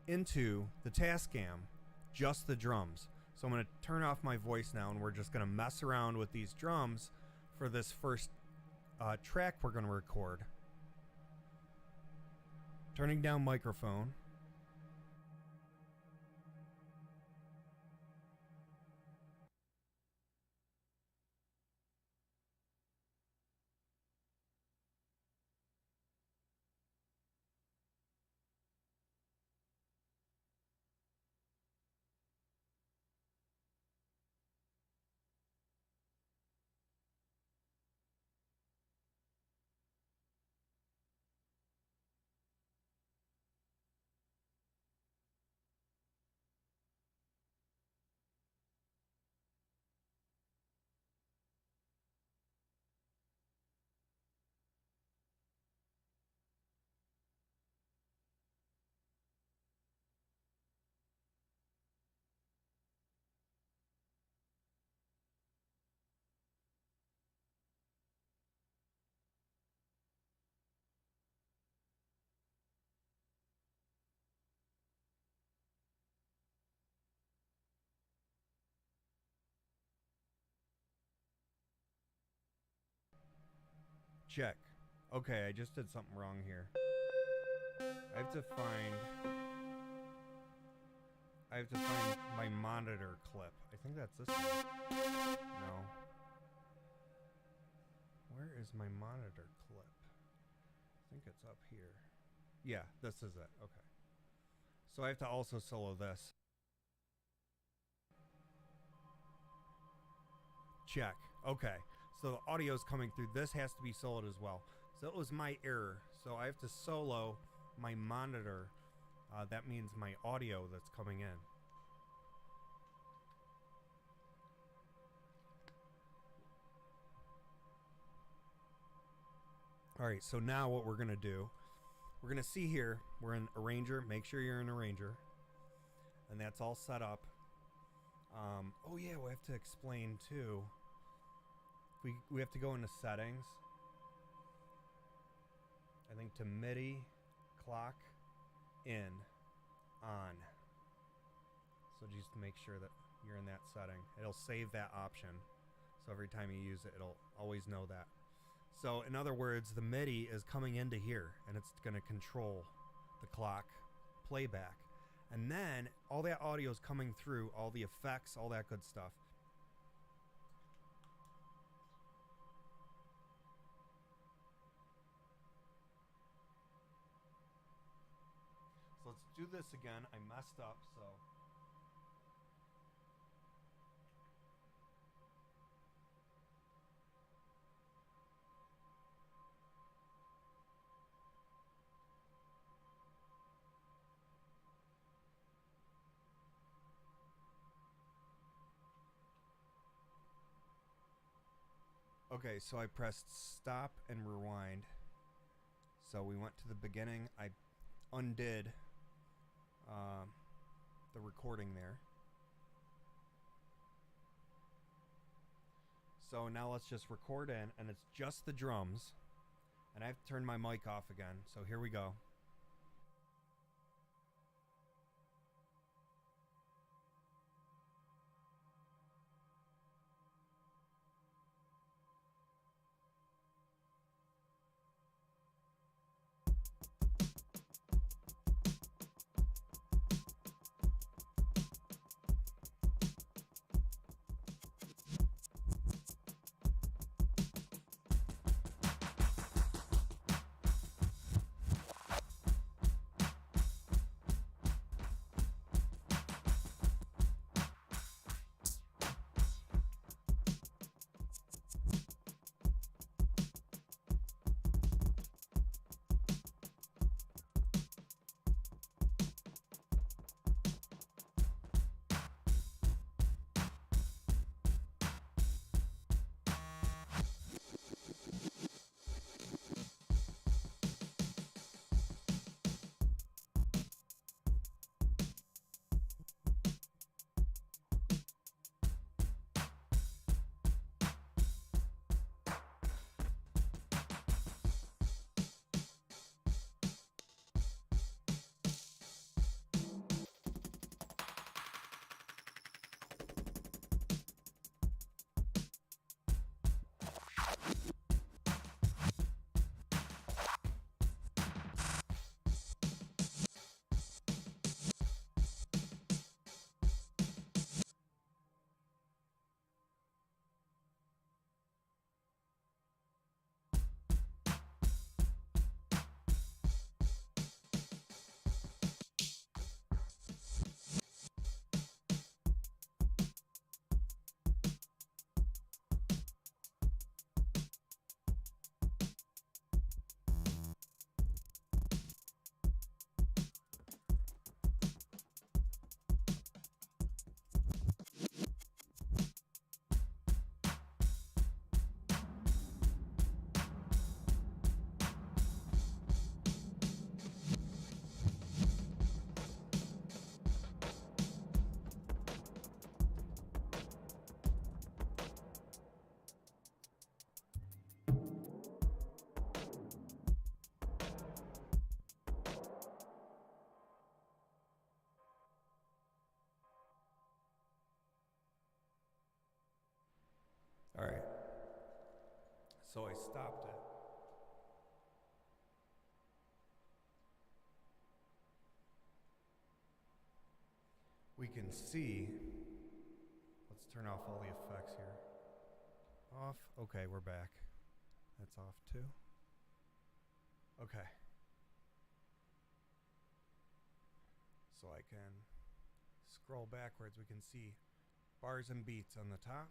into the Tascam, just the drums. So I'm going to turn off my voice now, and we're just going to mess around with these drums for this first track we're going to record. Turning down microphone. Check. Okay, I just did something wrong here. I have to find my monitor clip. I think that's this one. No. Where is my monitor clip? I think it's up here. Yeah, this is it. Okay. So I have to also solo this. Check. Okay. So the audio is coming through. This has to be soloed as well. So it was my error. So I have to solo my monitor. That means my audio that's coming in. Alright, so now what we're going to do, we're going to see here, we're in Arranger. Make sure you're in Arranger. And that's all set up. Oh yeah, we have to explain too. We have to go into settings. I think to MIDI, clock, in, on. So just make sure that you're in that setting. It'll save that option. So every time you use it, it'll always know that. So in other words, the MIDI is coming into here and it's going to control the clock playback. And then all that audio is coming through, all the effects, all that good stuff. So let's do this again. I messed up, so. Okay, so I pressed stop and rewind. So we went to the beginning. I undid the recording there. So now let's just record in, and it's just the drums. And I have to turn my mic off again. So here we go. So I stopped it. We can see, let's turn off all the effects here. Off, okay, we're back. That's off too. Okay. So I can scroll backwards, we can see bars and beats on the top.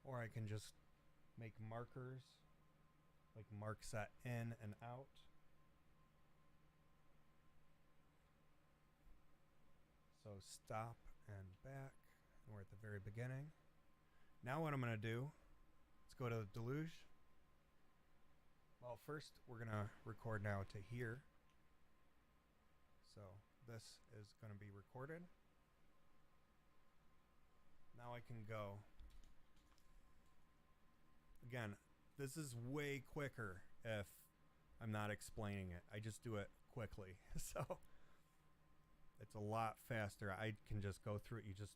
Or I can just make markers, like mark set in and out. So stop and back, and we're at the very beginning. Now what I'm going to do, let's go to Deluge. Well, first we're going to record now to here. So this is going to be recorded. Now I can go. Again, this is way quicker if I'm not explaining it. I just do it quickly. So it's a lot faster. I can just go through it. You just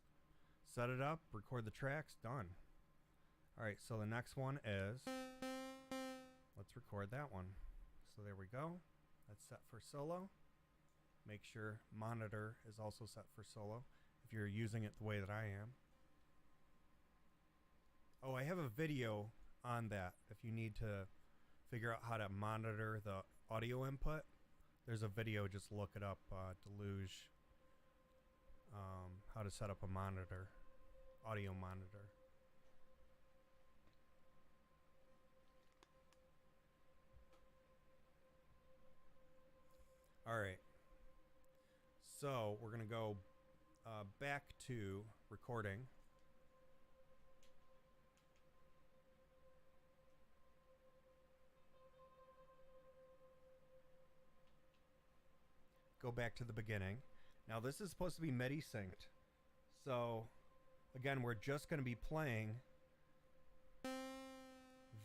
set it up, record the tracks, done. All right, so the next one is, let's record that one. So there we go. That's set for solo. Make sure monitor is also set for solo if you're using it the way that I am. Oh, I have a video on that. If you need to figure out how to monitor the audio input, there's a video, just look it up, Deluge, how to set up a monitor, audio monitor. All right, so we're gonna go back to recording. Go back to the beginning. Now this is supposed to be Midi synced. So again, we're just going to be playing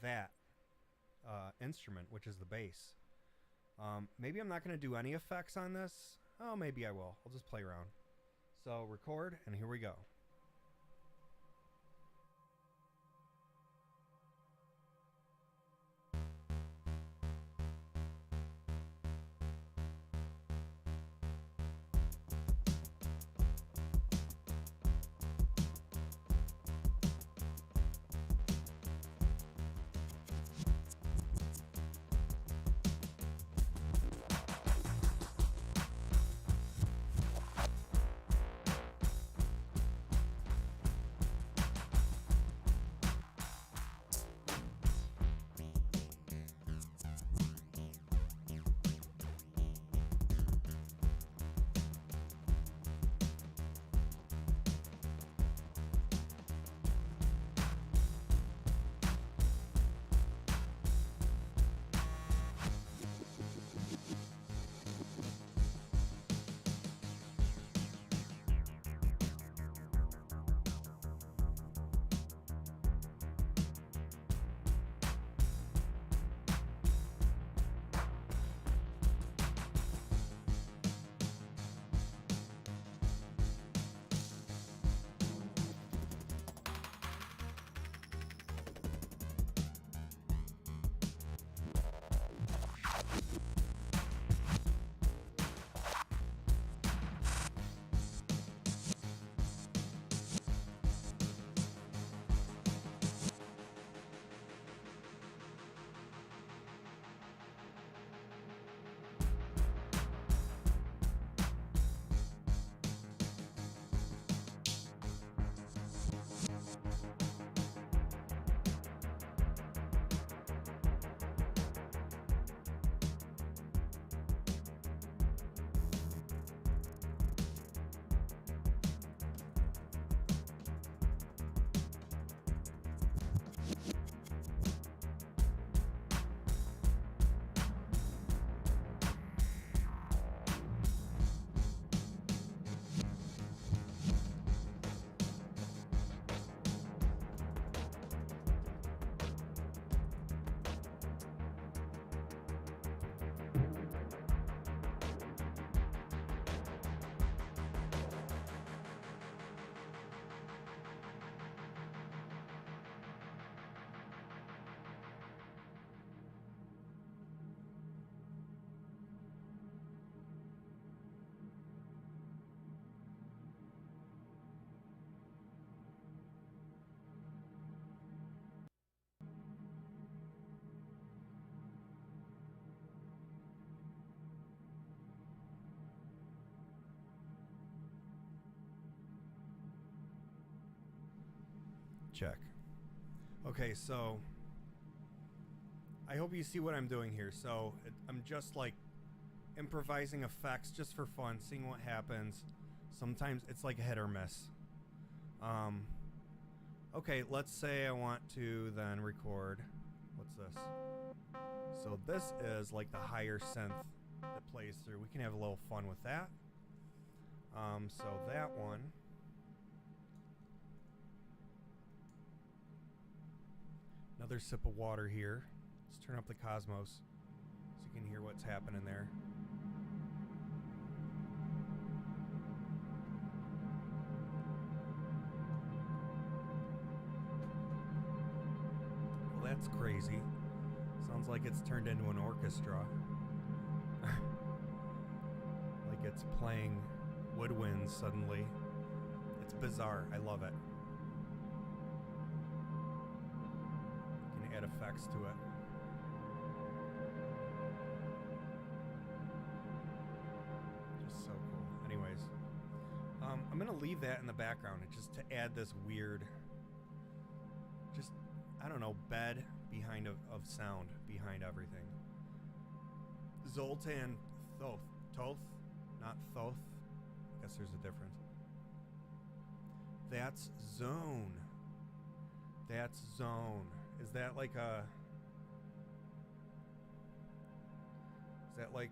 that instrument, which is the bass. Maybe I'm not going to do any effects on this. Oh, maybe I will. I'll just play around. So record, and here we go. check. Okay, so I hope you see what I'm doing here. So I'm just like improvising effects just for fun, seeing what happens. Sometimes it's like a hit or miss. Okay, let's say I want to then record. What's this? So this is like the higher synth that plays through. We can have a little fun with that. So that one. Another sip of water here. Let's turn up the Cosmos so you can hear what's happening there. Well, that's crazy. Sounds like it's turned into an orchestra. Like it's playing woodwinds suddenly. It's bizarre. I love it. You can add effects to it. Just so cool. Anyways, I'm gonna leave that in the background just to add this weird, just, I don't know, bed behind of sound behind everything. Zoltan Thoth. Toth? Not Thoth. I guess there's a difference. That's zone. That's zone. Is that like a... Is that like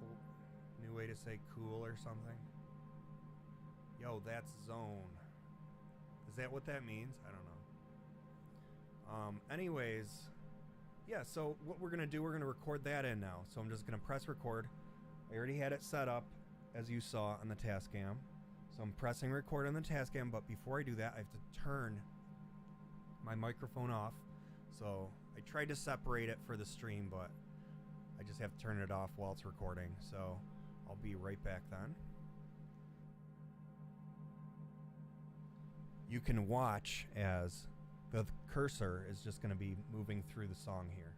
a new way to say cool or something? Yo, that's zone. Is that what that means? I don't know. Anyways, yeah, so what we're gonna do, we're gonna record that in now. So I'm just gonna press record. I already had it set up, as you saw on the Tascam. So I'm pressing record on the Tascam, but before I do that, I have to turn my microphone off. So I tried to separate it for the stream, but I just have to turn it off while it's recording. So I'll be right back then. You can watch as the cursor is just going to be moving through the song here.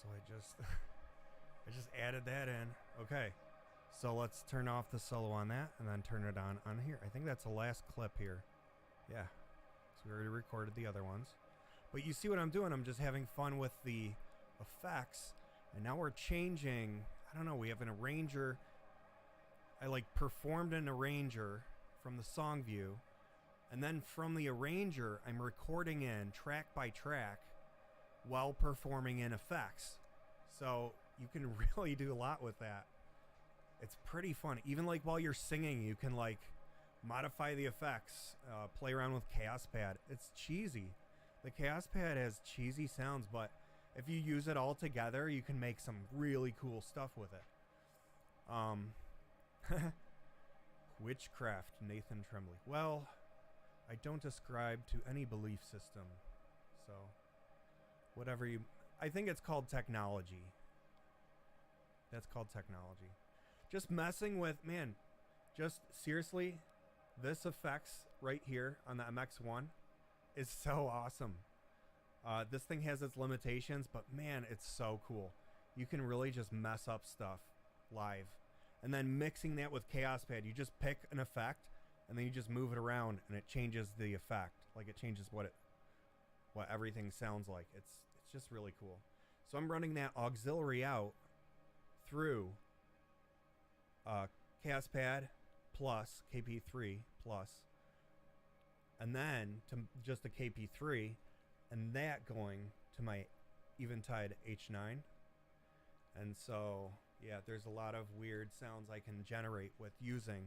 So I just I just added that in. Okay. So let's turn off the solo on that and then turn it on here. I think that's the last clip here. Yeah. So we already recorded the other ones. But you see what I'm doing? I'm just having fun with the effects. And now we're changing. I don't know. We have an arranger. I like performed an arranger from the song view. And then from the arranger, I'm recording in track by track while performing in effects. So you can really do a lot with that. It's pretty fun. Even like while you're singing, you can like modify the effects, play around with Chaos Pad. It's cheesy. The Chaos Pad has cheesy sounds, but if you use it all together, you can make some really cool stuff with it. Witchcraft, Nathan Tremblay. Well, I don't ascribe to any belief system. So, whatever you... I think it's called technology. That's called technology. Just messing with... Man, just seriously, this effects right here on the MX-1 is so awesome. This thing has its limitations, but man, it's so cool. You can really just mess up stuff live. And then mixing that with Chaos Pad, you just pick an effect and then you just move it around and it changes the effect. Like it changes what everything sounds like. It's just really cool. So I'm running that auxiliary out through Chaos Pad plus KP3 plus, and then to just the KP3, and that going to my Eventide H9. And so yeah, there's a lot of weird sounds I can generate with using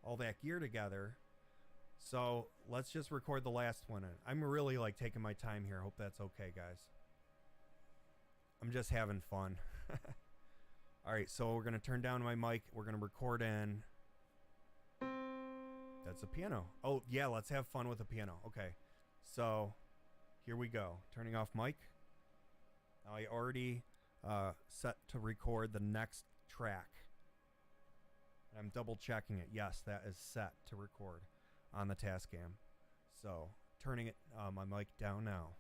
all that gear together. So let's just record the last one. I'm really like taking my time here. Hope that's okay, guys. I'm just having fun. All right, so we're gonna turn down my mic. We're gonna record in. That's a piano. Oh yeah, let's have fun with the piano. Okay, so here we go. Turning off mic. Now I already set to record the next track. I'm double checking it. Yes, that is set to record on the Tascam. So turning it my mic down now.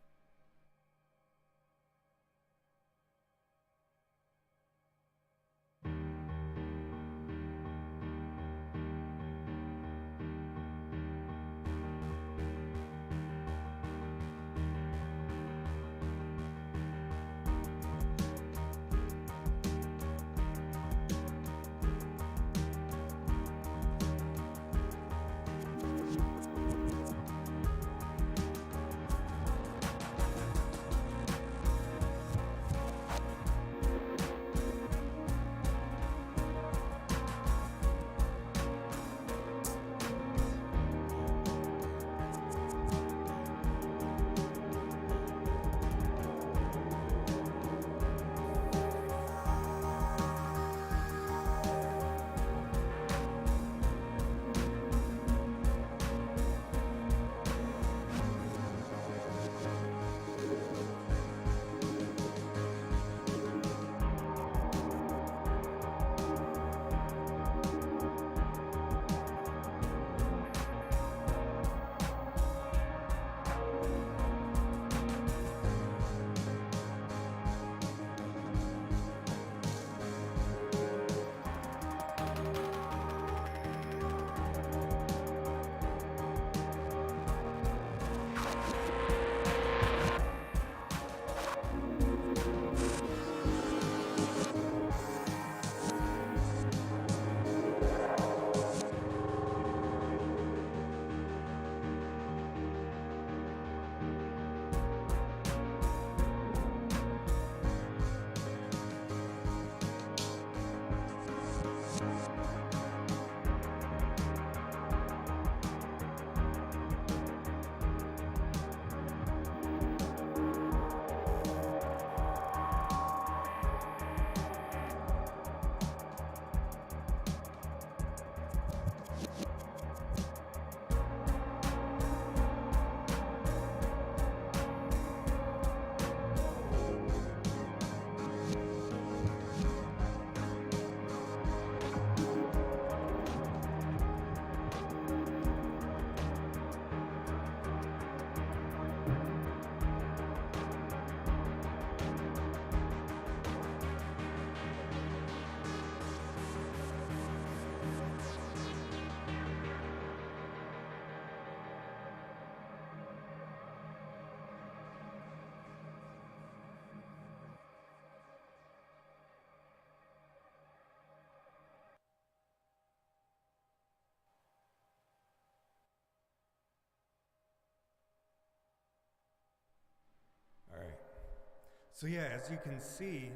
So yeah, as you can see,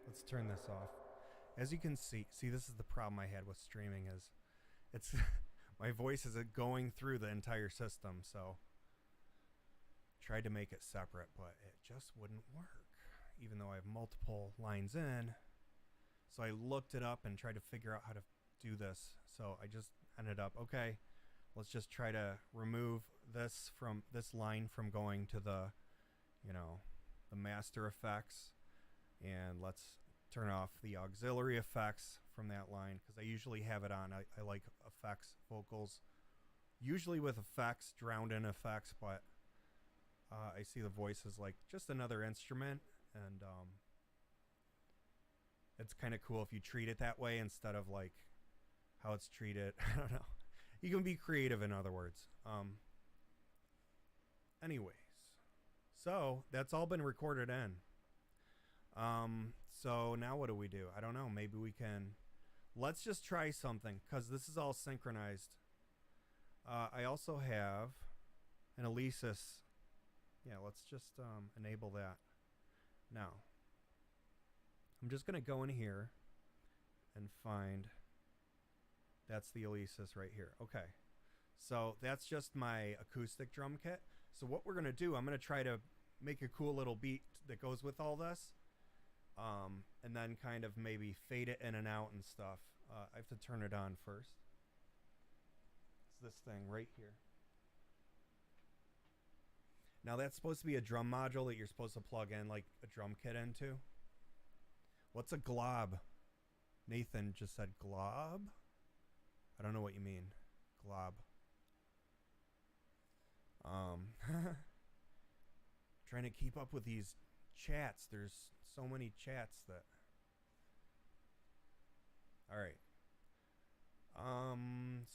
let's turn this off. As you can see, this is the problem I had with streaming is it's my voice isn't going through the entire system, so tried to make it separate, but it just wouldn't work, even though I have multiple lines in. So I looked it up and tried to figure out how to do this. So I just ended up, okay, let's just try to remove this line from going to the, you know, the master effects, and let's turn off the auxiliary effects from that line, because I usually have it on. I like effects, vocals, usually with effects, drowned in effects, but I see the voice as like just another instrument, and it's kind of cool if you treat it that way instead of like how it's treated. I don't know. You can be creative, in other words. Anyways, so that's all been recorded in. So now what do? I don't know. Maybe we can, let's just try something, because this is all synchronized. I also have an Alesis. Yeah, let's just enable that. Now, I'm just going to go in here and find, that's the Alesis right here. Okay, so that's just my acoustic drum kit. So what we're going to do, I'm going to try to make a cool little beat that goes with all this. And then kind of maybe fade it in and out and stuff. I have to turn it on first. It's this thing right here. Now that's supposed to be a drum module that you're supposed to plug in like a drum kit into. What's a glob? Nathan just said glob? I don't know what you mean. Glob. Trying to keep up with these chats. There's so many chats that. All right.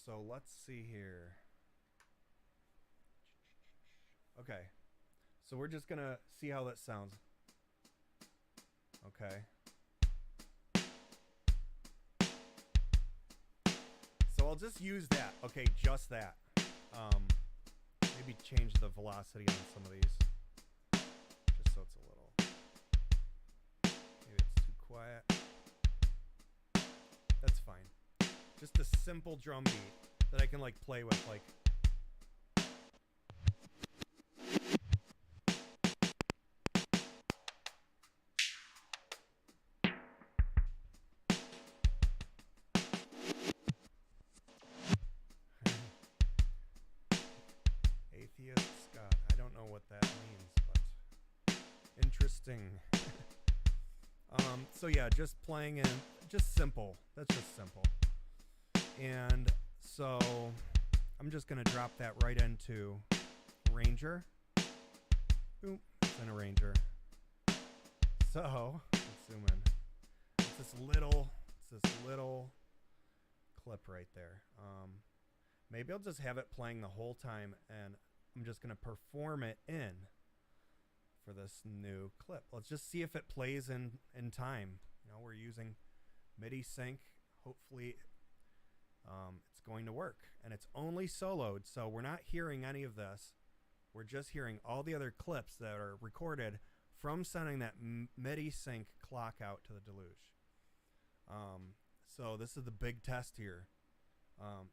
So let's see here. Okay. So we're just gonna see how that sounds. Okay. So I'll just use that. Okay, just that. Maybe change the velocity on some of these, just so it's a little. Maybe it's too quiet. That's fine. Just a simple drum beat that I can like play with, like. Atheist Scott. I don't know what that means, but interesting. So yeah, just playing in, just simple. That's just simple. And so I'm just gonna drop that right into Arranger. Boom, it's in Arranger. So let's zoom in. It's this little clip right there. Maybe I'll just have it playing the whole time, and I'm just gonna perform it in for this new clip. Let's just see if it plays in time. You know, we're using Midi sync. Hopefully it's going to work, and it's only soloed, so we're not hearing any of this. We're just hearing all the other clips that are recorded from sending that Midi sync clock out to the Deluge. So this is the big test here.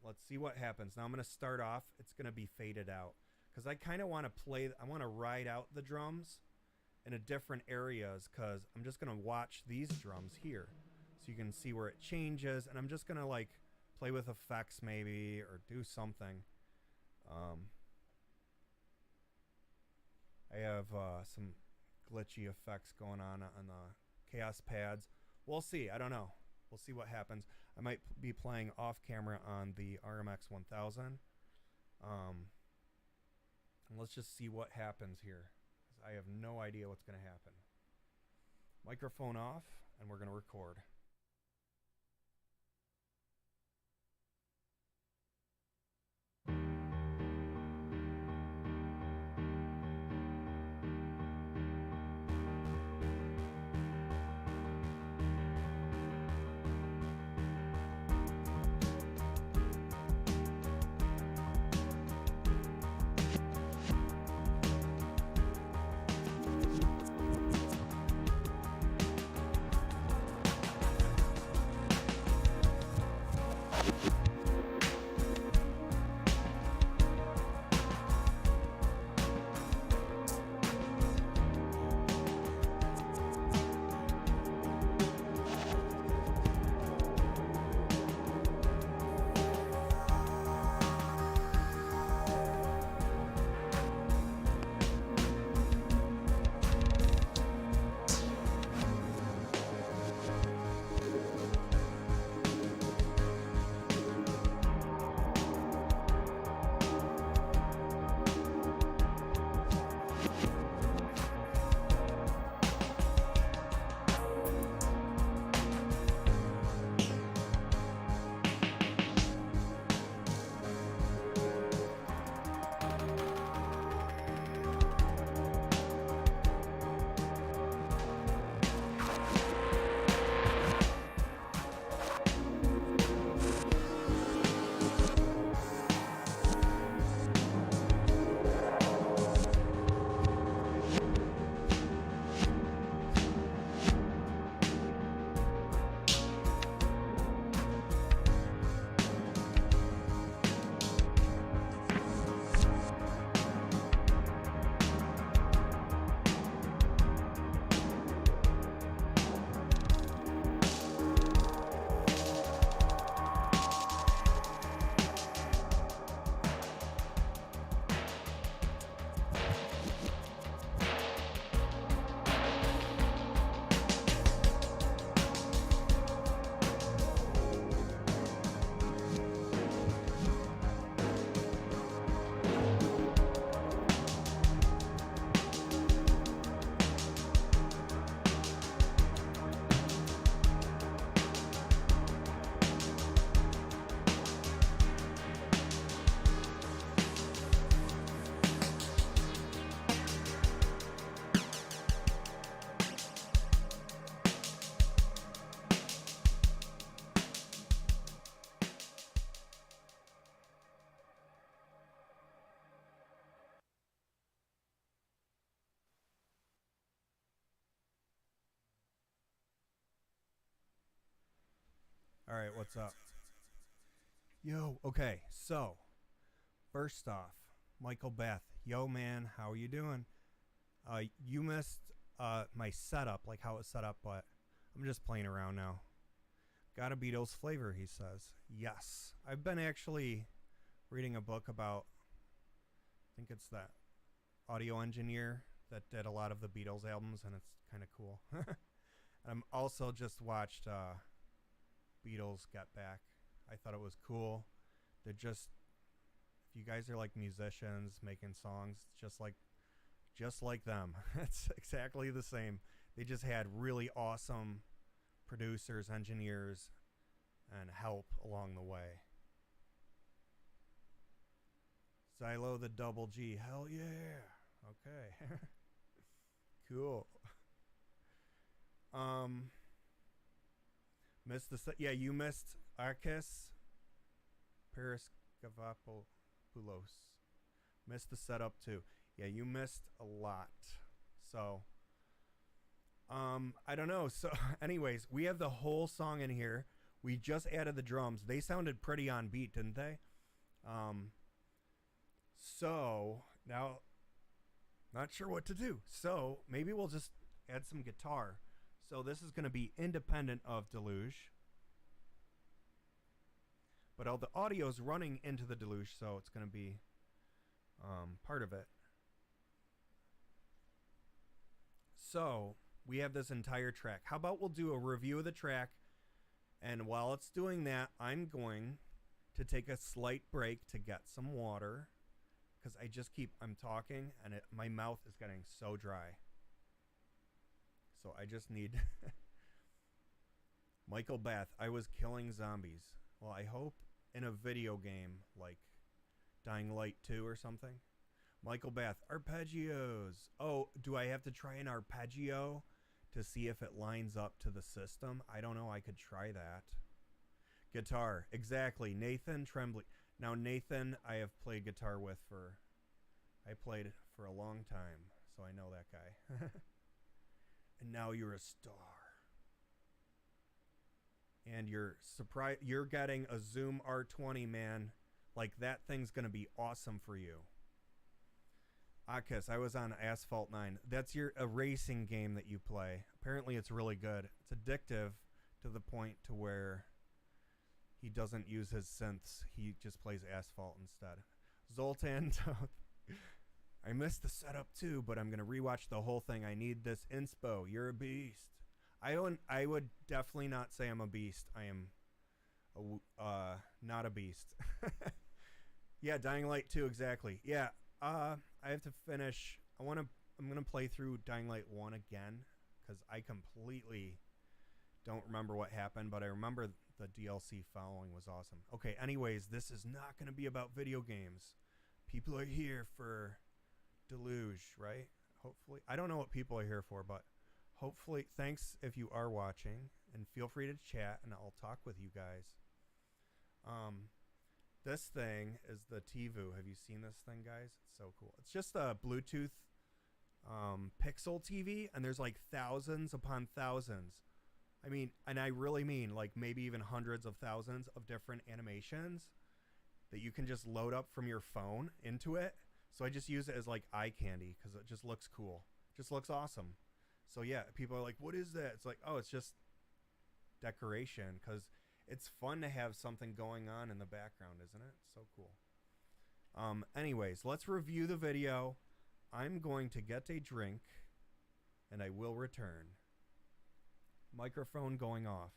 Let's see what happens. Now I'm going to start off. It's going to be faded out, because I kind of want to play, I want to ride out the drums in a different areas, because I'm just going to watch these drums here so you can see where it changes, and I'm just going to like play with effects maybe, or do something. I have some glitchy effects going on the Chaos pads. We'll see. I don't know. We'll see what happens. I might be playing off camera on the RMX 1000. And let's just see what happens here, 'cause I have no idea what's going to happen. Microphone off, and we're going to record. All right, what's up? Yo, okay, so first off, Michael Beth. Yo, man, how are you doing? You missed my setup, like how it's set up, but I'm just playing around now. Got a Beatles flavor, he says. Yes. I've been actually reading a book about, I think it's that audio engineer that did a lot of the Beatles albums, and it's kind of cool. And I'm also just watched Beatles Get Back. I thought it was cool. They're just, if you guys are like musicians making songs, just like them. It's exactly the same. They just had really awesome producers, engineers, and help along the way. Silo the double G. Hell yeah. Okay. Cool. Missed the yeah, you missed Arkis Periskavopoulos. Missed the setup too. Yeah, you missed a lot. So I don't know. So anyways, we have the whole song in here. We just added the drums. They sounded pretty on beat, didn't they? So now not sure what to do. So maybe we'll just add some guitar. So this is going to be independent of Deluge. But all the audio is running into the Deluge, so it's going to be part of it. So we have this entire track. How about we'll do a review of the track, and while it's doing that, I'm going to take a slight break to get some water, because I'm talking, and my mouth is getting so dry. So I just need... Michael Bath, I was killing zombies. Well, I hope in a video game like Dying Light 2 or something. Michael Bath, arpeggios. Oh, do I have to try an arpeggio to see if it lines up to the system? I don't know. I could try that. Guitar, exactly. Nathan Tremblay. Now, Nathan, I have played guitar with I played for a long time, so I know that guy. And now you're a star. And you're getting a Zoom R20, man. Like, that thing's going to be awesome for you. Akis, I was on Asphalt 9. That's a racing game that you play. Apparently it's really good. It's addictive to the point to where he doesn't use his synths. He just plays Asphalt instead. Zoltan, I missed the setup too, but I'm going to rewatch the whole thing. I need this inspo. You're a beast. I would definitely not say I'm a beast. I am not a beast. Yeah, Dying Light 2, exactly. Yeah, I have to finish. I'm going to play through Dying Light 1 again, because I completely don't remember what happened, but I remember the DLC following was awesome. Okay, anyways, this is not going to be about video games. People are here for Deluge, right? Hopefully. I don't know what people are here for, but hopefully. Thanks if you are watching, and feel free to chat, and I'll talk with you guys. This thing is the Tivu. Have you seen this thing, guys? It's so cool. It's just a Bluetooth Pixel TV, and there's like thousands upon thousands. I mean, and I really mean like maybe even hundreds of thousands of different animations that you can just load up from your phone into it. So I just use it as like eye candy because it just looks cool. It just looks awesome. So yeah, people are like, what is that? It's like, oh, it's just decoration, because it's fun to have something going on in the background, isn't it? So cool. Anyways, let's review the video. I'm going to get a drink, and I will return. Microphone going off.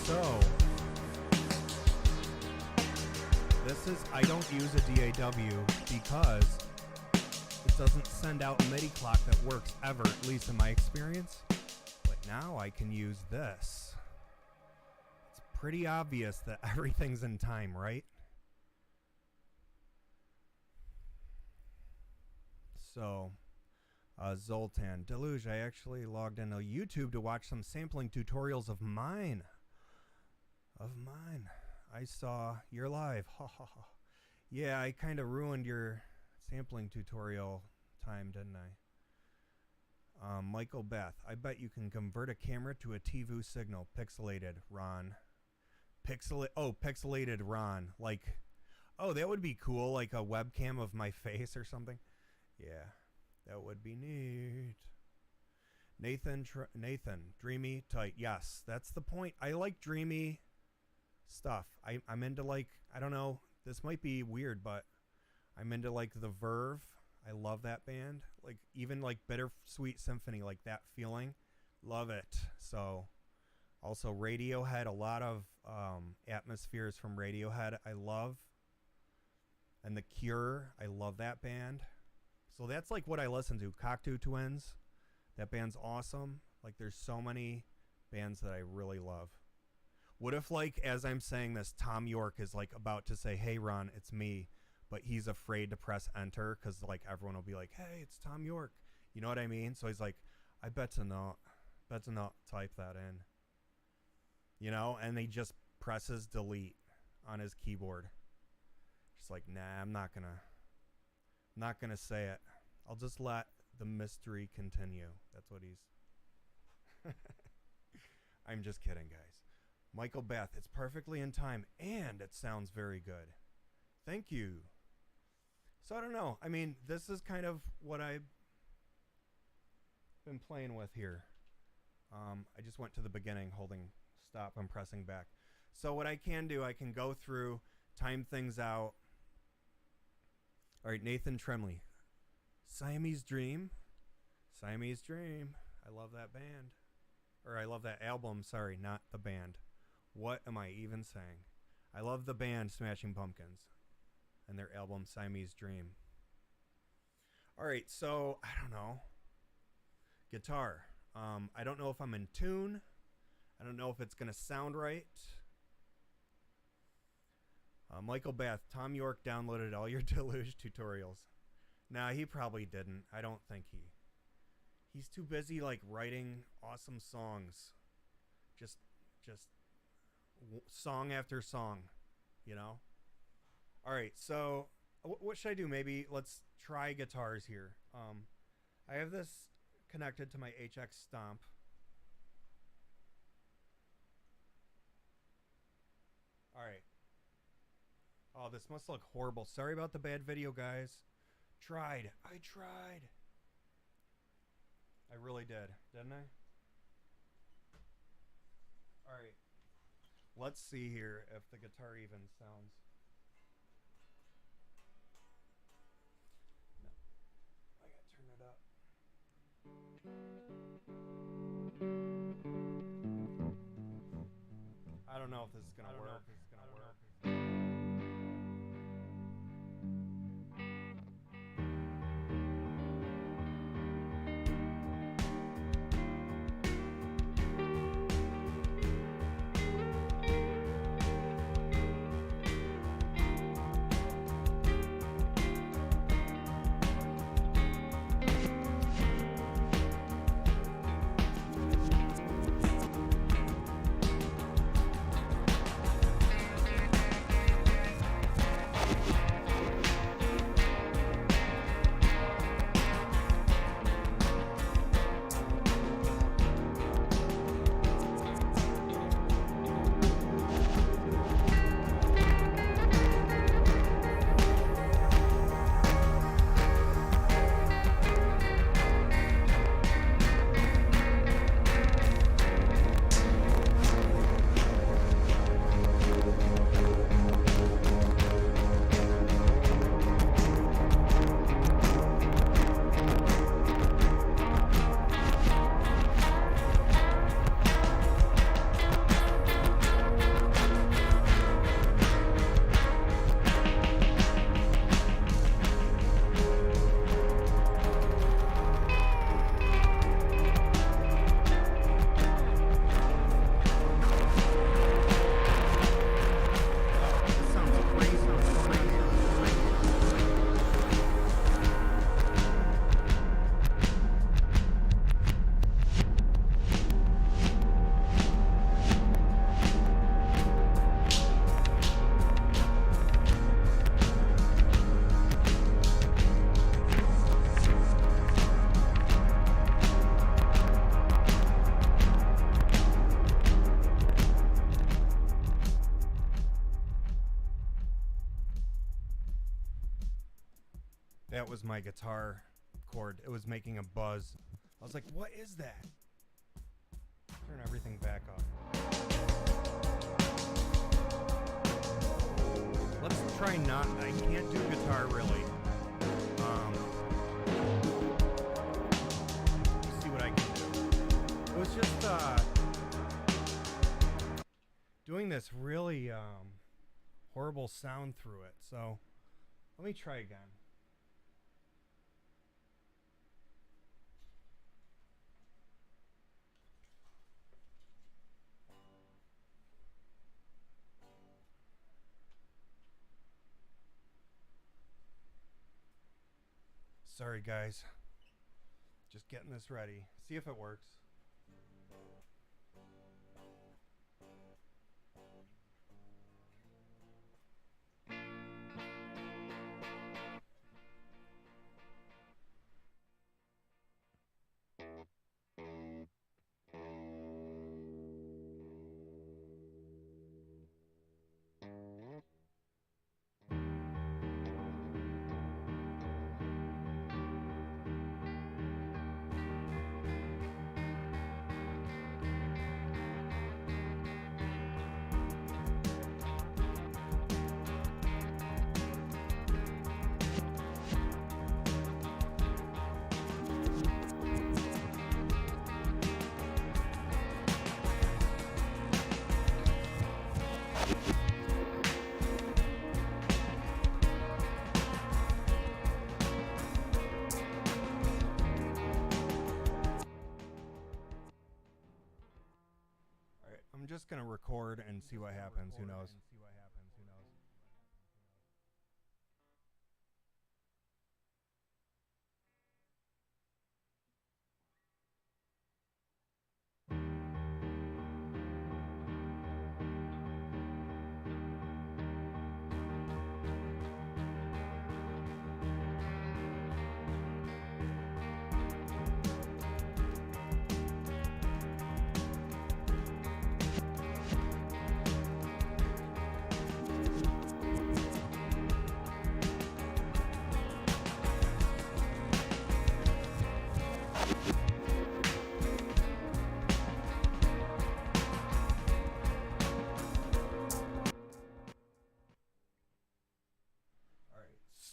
So I don't use a DAW because it doesn't send out a MIDI clock that works ever, at least in my experience. But now I can use this. It's pretty obvious that everything's in time, right? So, Zoltan, Deluge, I actually logged into YouTube to watch some sampling tutorials of mine. I saw you're live. Ha ha ha. Yeah, I kind of ruined your sampling tutorial time, didn't I? Michael Beth, I bet you can convert a camera to a TV signal. Pixelated, Ron. Pixelated Ron. Like, oh, that would be cool. Like a webcam of my face or something. Yeah, that would be neat. Nathan, dreamy, tight. Yes, that's the point. I like dreamy stuff. I'm into, like, I don't know, this might be weird, but I'm into like the Verve. I love that band. Like even like Bittersweet Symphony, like that feeling. Love it. So also Radiohead, a lot of atmospheres from Radiohead I love. And The Cure, I love that band. So that's like what I listen to. Cocteau Twins, that band's awesome. Like there's so many bands that I really love. What if, like, as I'm saying this, Tom York is like about to say, "Hey Ron, it's me," but he's afraid to press enter because like everyone will be like, "Hey, it's Tom York," you know what I mean? So he's like, "I bet to not type that in," you know, and he just presses delete on his keyboard. Just like, nah, I'm not gonna say it. I'll just let the mystery continue. That's what he's. I'm just kidding, guys. Michael Beth, it's perfectly in time and it sounds very good. Thank you. So I don't know. I mean, this is kind of what I've been playing with here. I just went to the beginning, holding stop and pressing back. So what I can do, I can go through, time things out. All right, Nathan Tremley. Siamese Dream. Siamese Dream. I love that band. Or I love that album, sorry, not the band. What am I even saying? I love the band Smashing Pumpkins and their album Siamese Dream. All right, so I don't know. Guitar. I don't know if I'm in tune. I don't know if it's going to sound right. Michael Bath, Tom York downloaded all your Deluge tutorials. Nah, he probably didn't. I don't think he's too busy like writing awesome songs. Just song after song, you know? All right, so what should I do? Maybe let's try guitars here. I have this connected to my HX Stomp. All right. Oh, this must look horrible. Sorry about the bad video, guys. I tried. I really did, didn't I? All right. Let's see here if the guitar even sounds. No. I gotta turn it up. I don't know if this is gonna work. That was my guitar cord. It was making a buzz. I was like, what is that? Turn everything back up. Let's try not... I can't do guitar really. Let's see what I can do. It was just doing this really horrible sound through it. So let me try again. Sorry guys, just getting this ready. See if it works. I'm just gonna record and see what happens. Who knows?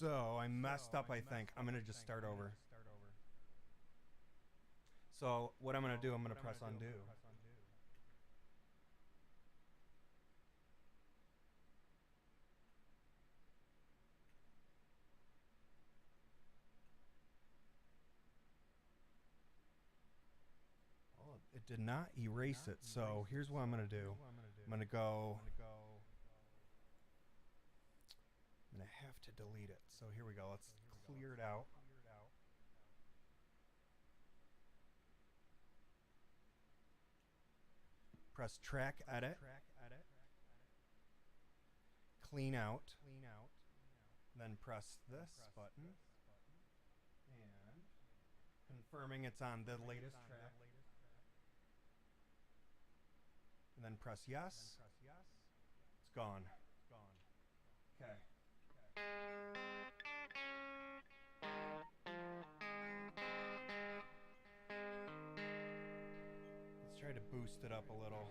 So I messed up, I think. I'm going to just start over. So what I'm going to do, I'm going to press undo. Oh, it did not erase it. So here's what I'm going to do. I'm going to go... I'm going to have to delete it. So here we go. Let's clear it out. Press track edit. Clean out. Then press this button. And confirming it's on the latest track. And then press yes. It's gone. Okay. Let's try to boost it up a little.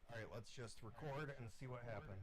All right, let's just record and see what happens.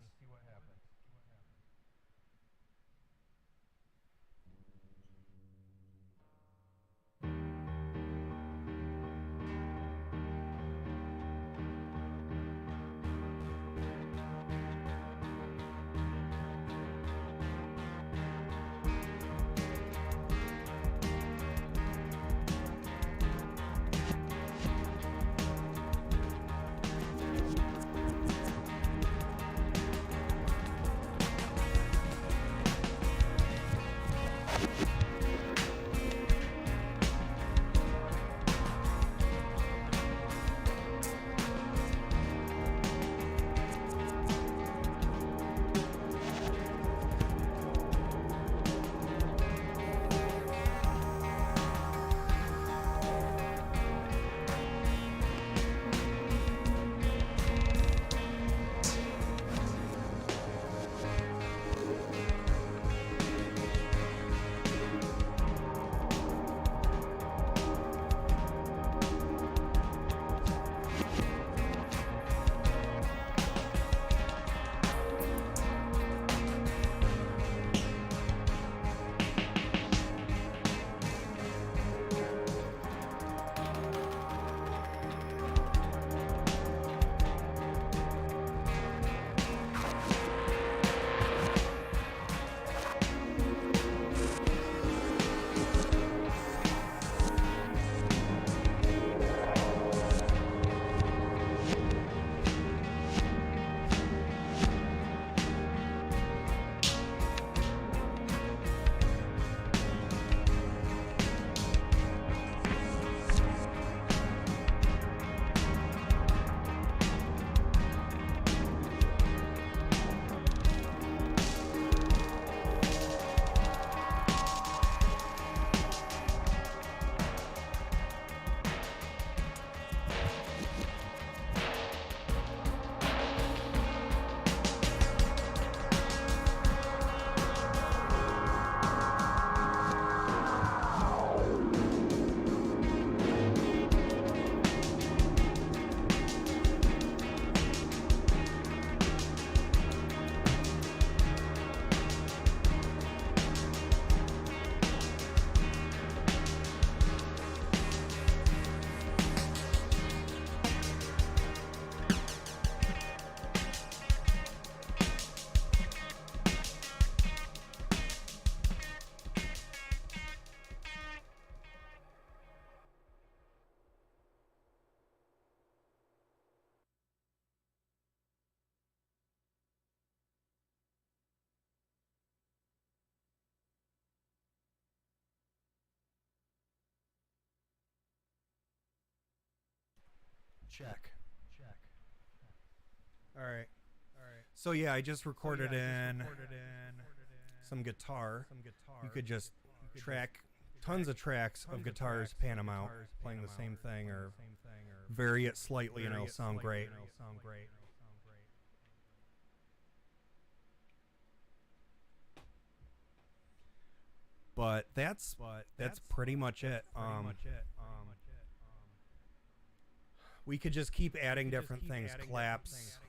All right. So yeah, I just recorded in some guitar. You could just track tons of tracks of guitars, pan them out, playing the same thing, or vary it slightly, and it'll sound great. But that's pretty much it. We could just keep adding different things, claps.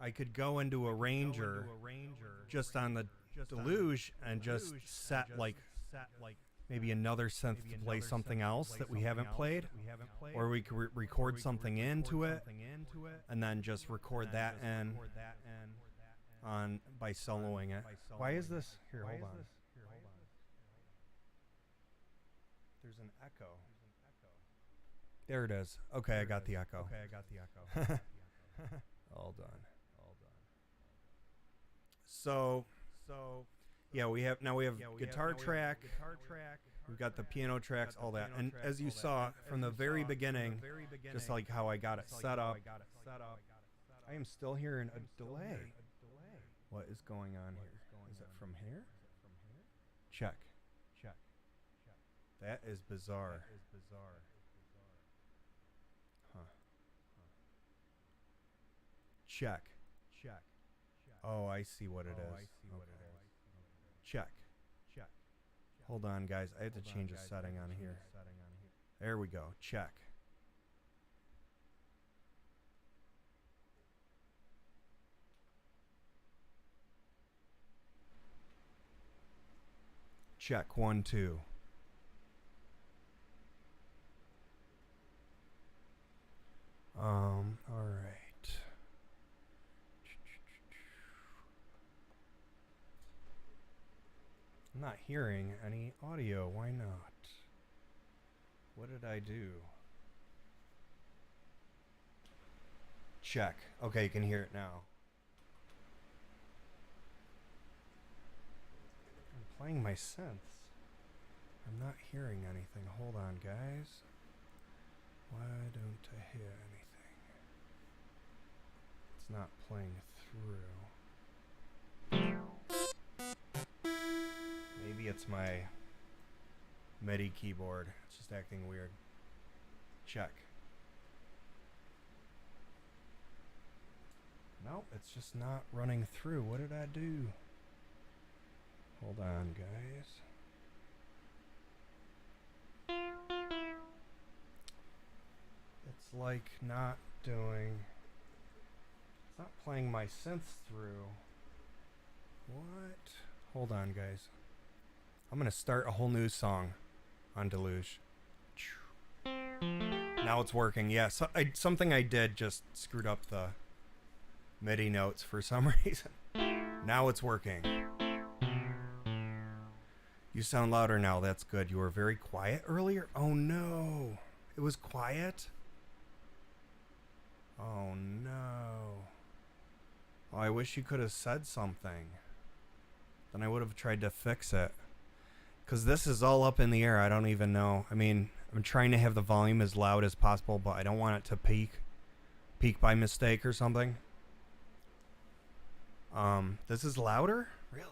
I could go into Arranger just on the Deluge and just set like maybe another synth to play something else that we haven't played, or we could record something into it and then just record that in on by soloing it. Why is this here? Hold on. There's an echo. There it is. Okay, I got the echo. All done. So yeah, we have guitar track. We've got the piano tracks, all that. And as you saw from the very beginning, just like how I got it set up, I am still hearing a delay. What is going on here? Is it from here? Check. That is bizarre. Huh. Check. Oh, I see what it is. Okay. Check. Hold on, guys. I have to change a setting on here. There we go. Check. Check. 1, 2. All right. I'm not hearing any audio. Why not? What did I do? Check. Okay, you can hear it now. I'm playing my synths. I'm not hearing anything. Hold on, guys. Why don't I hear anything? It's not playing through. Maybe it's my Midi keyboard. It's just acting weird. Check. Nope, it's just not running through. What did I do? Hold on, guys. It's like not doing... It's not playing my synths through. What? Hold on, guys. I'm going to start a whole new song on Deluge. Now it's working. Yeah, so something I did just screwed up the MIDI notes for some reason. Now it's working. You sound louder now. That's good. You were very quiet earlier. Oh, no. It was quiet? Oh, no. Oh, I wish you could have said something. Then I would have tried to fix it. Because this is all up in the air. I don't even know. I mean, I'm trying to have the volume as loud as possible, but I don't want it to peak by mistake or something. This is louder? Really?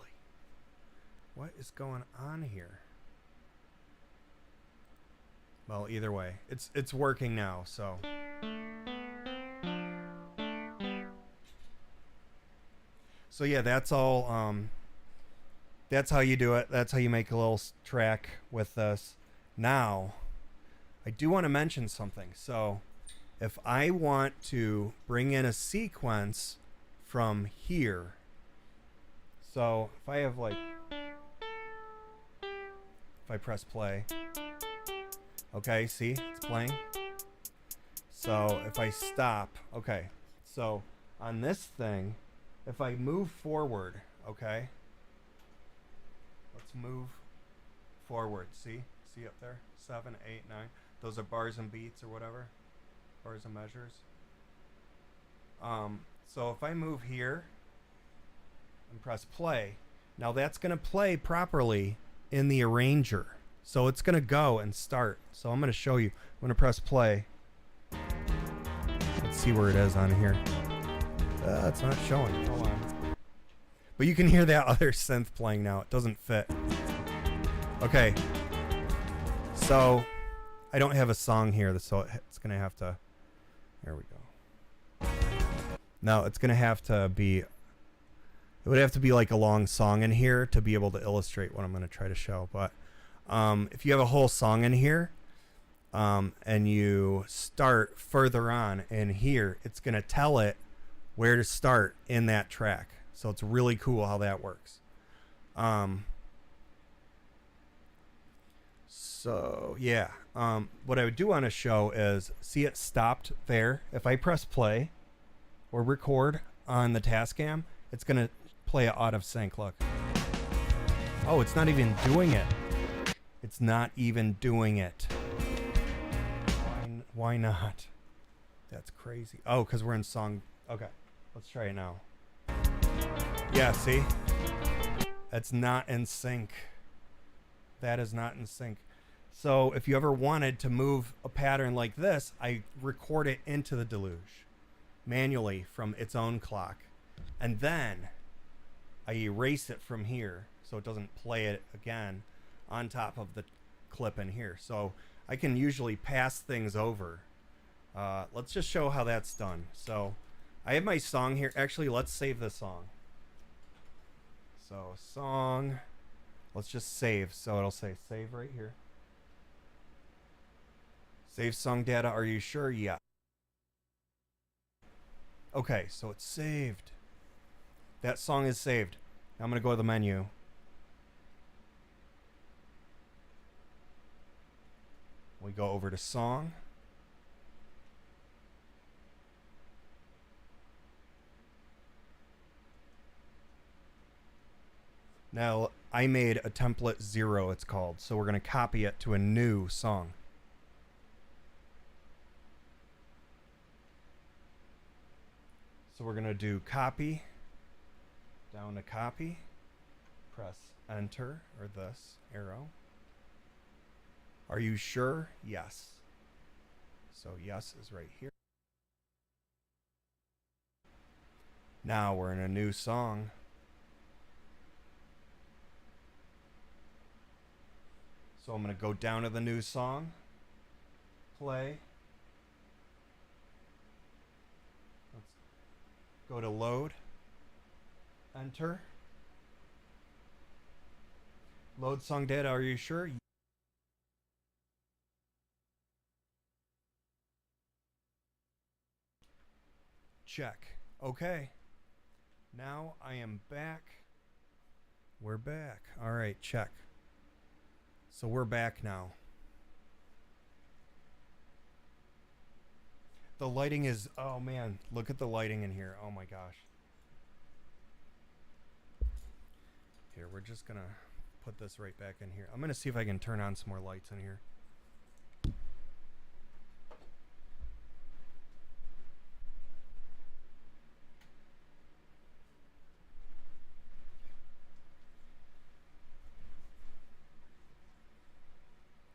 What is going on here? Well, either way, it's working now, so. So yeah, that's all. That's how you do it. That's how you make a little track with this. Now, I do want to mention something. So, if I want to bring in a sequence from here, so if I have like, if I press play, okay, see, it's playing. So if I stop, okay, so on this thing, if I move forward, okay, let's move forward. See up there, 7, 8, 9. Those are bars and beats or whatever, bars and measures. So if I move here and press play, now that's going to play properly in the arranger. So it's gonna go and start. So I'm gonna show you. I'm gonna press play. Let's see where it is on here. It's not showing. Hold on. But you can hear that other synth playing now. It doesn't fit. Okay. So I don't have a song here, so it's gonna have to. There we go. No, it's gonna have to be. It would have to be like a long song in here to be able to illustrate what I'm gonna try to show. But if you have a whole song in here, and you start further on in here, it's gonna tell it where to start in that track. So it's really cool how that works. So yeah, what I would do on a show is see it stopped there. If I press play or record on the Tascam, it's gonna play it out of sync. Look. Oh, it's not even doing it. It's not even doing it. Why not? That's crazy. Oh, because we're in song. Okay, let's try it now. Yeah, see? That's not in sync. That is not in sync. So if you ever wanted to move a pattern like this, I record it into the Deluge manually from its own clock. And then I erase it from here so it doesn't play it again on top of the clip in here. So I can usually pass things over. Let's just show how that's done. So I have my song here. Actually, let's save the song. So song, let's just save. So it'll say save right here. Save song data. Are you sure? Yeah. Okay, so it's saved. That song is saved. Now I'm going to go to the menu. We go over to song. Now I made a template 0, it's called. So we're going to copy it to a new song. So we're going to do copy, down to copy, press enter, or this arrow. Are you sure? Yes. So yes is right here. Now we're in a new song. So I'm going to go down to the new song, play. Let's go to load, enter. Load song data, are you sure? Check. Okay. Now I am back. We're back. All right, check. So we're back now. The lighting is, oh man, look at the lighting in here. Oh my gosh. Here, we're just gonna put this right back in here. I'm gonna see if I can turn on some more lights in here.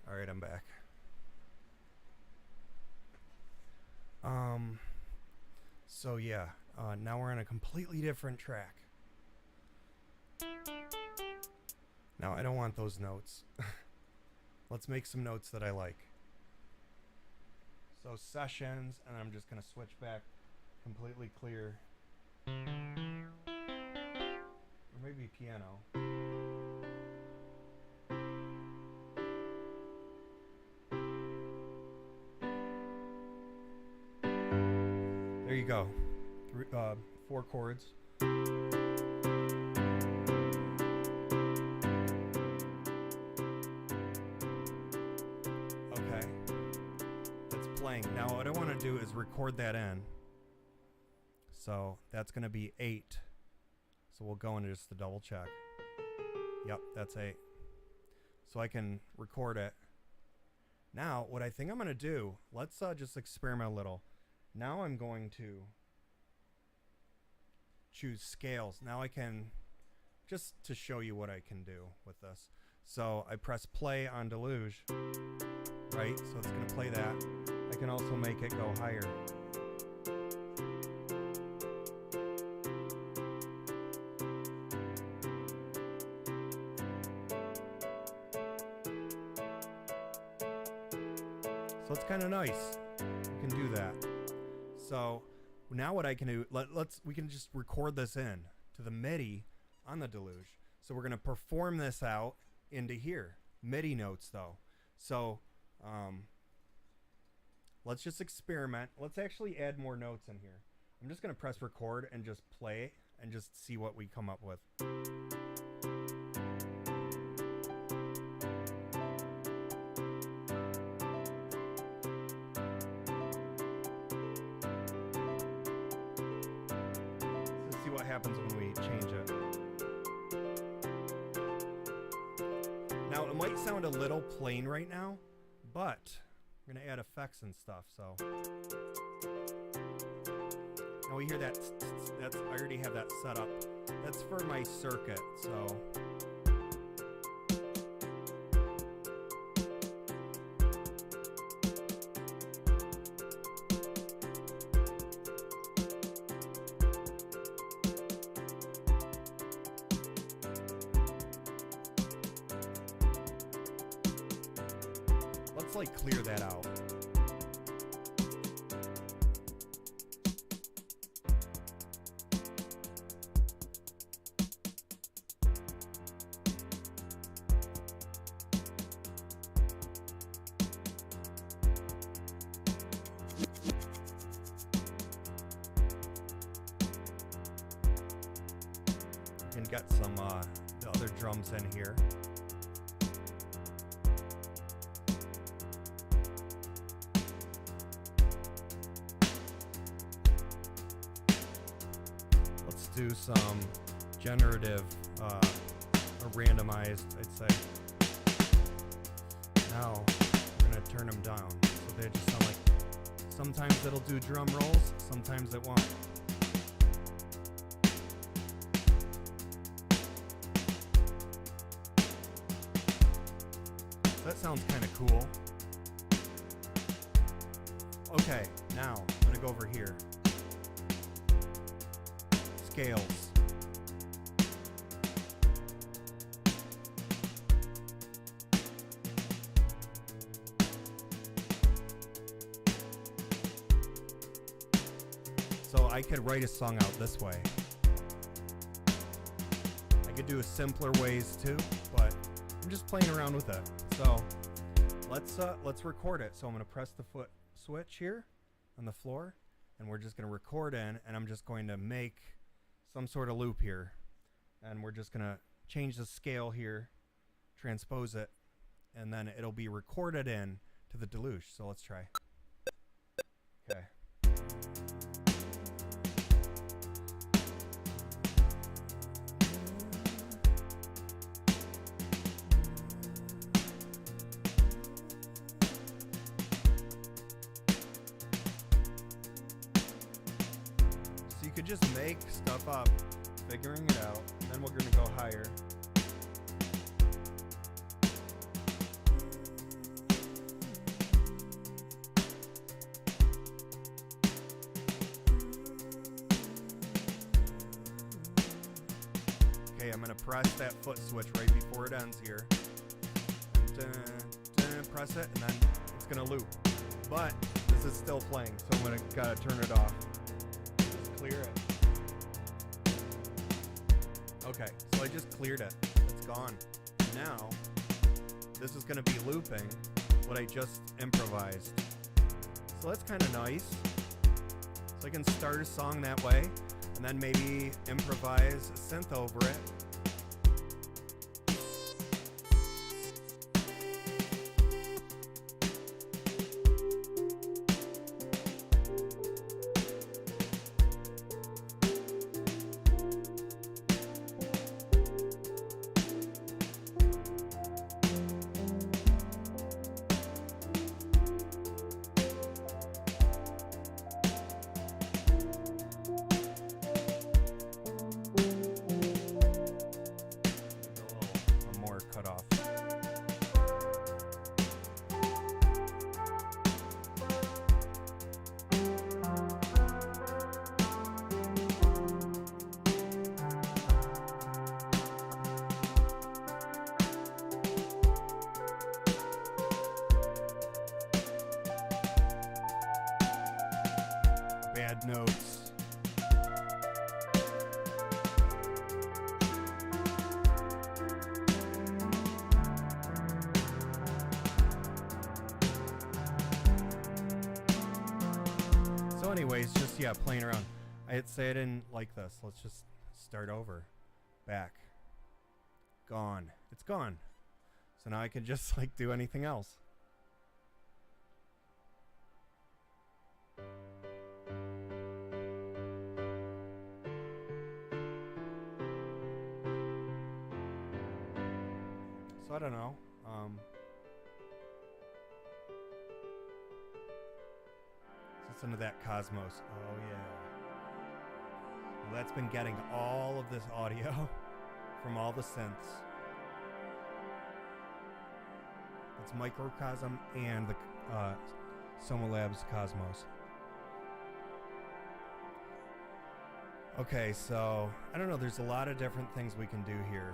All right, I'm back. So yeah, now we're on a completely different track. Now I don't want those notes. Let's make some notes that I like. So sessions, and I'm just gonna switch back completely clear. Or maybe piano. There you go. 4 chords. Okay. That's playing. Now what I want to do is record that in. So that's going to be 8. So we'll go into just the double check. Yep, that's 8. So I can record it. Now what I think I'm going to do, let's just experiment a little. Now I'm going to choose scales. Now I can, just to show you what I can do with this. So I press play on Deluge, right? So it's going to play that. I can also make it go higher. So it's kind of nice. You can do that. So now what I can do, we can just record this in to the MIDI on the Deluge. So we're going to perform this out into here. MIDI notes though. So let's just experiment. Let's actually add more notes in here. I'm just going to press record and just play and just see what we come up with. Let's see what happens when we change it. Now it might sound a little plain right now, but we're gonna add effects and stuff. So now we hear that. That's I already have that set up. That's for my circuit. So let's like clear that out. You can get some the other drums in here. Let's do some generative or randomized, I'd say. Now we're gonna turn them down so they just sound like, sometimes it'll do drum rolls, sometimes it won't. That sounds kind of cool. Okay, now I'm gonna go over here. Scales. So I could write a song out this way. I could do a simpler ways too, but I'm just playing around with it. So let's record it. So I'm going to press the foot switch here on the floor, and we're just going to record in, and I'm just going to make some sort of loop here, and we're just going to change the scale here, transpose it, and then it'll be recorded in to the Deluge. So let's try. Okay. You could just make stuff up, figuring it out, then we're going to go higher. Okay, I'm going to press that foot switch right before it ends here. Press it, and then it's going to loop. But this is still playing, so I'm going to gotta turn it off. Clear it. Okay, so I just cleared it. It's gone. Now, this is going to be looping what I just improvised. So that's kind of nice. So I can start a song that way, and then maybe improvise a synth over it. good notes. So anyways, just, yeah, playing around. I'd say I didn't like this. Let's just start over. Back. Gone. It's gone. So now I can just like do anything else. So I don't know. Let's listen to that Cosmos. Oh yeah. Well, that's been getting all of this audio from all the synths. It's Microcosm and the Soma Labs Cosmos. Okay, so I don't know, there's a lot of different things we can do here.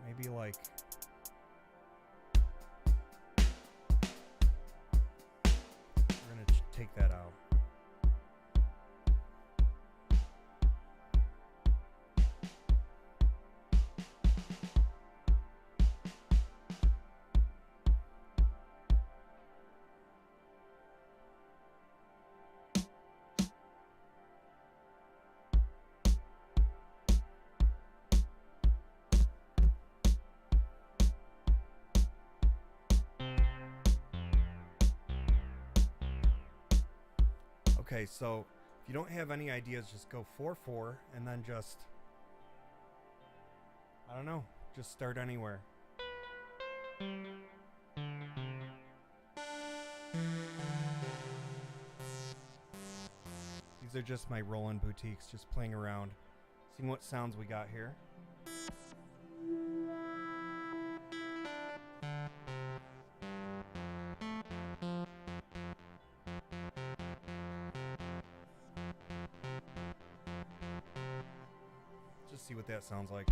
Maybe like we're gonna take that out. Okay, so if you don't have any ideas, just go 4/4 and then just, I don't know, just start anywhere. These are just my Roland boutiques, just playing around, seeing what sounds we got here. See what that sounds like.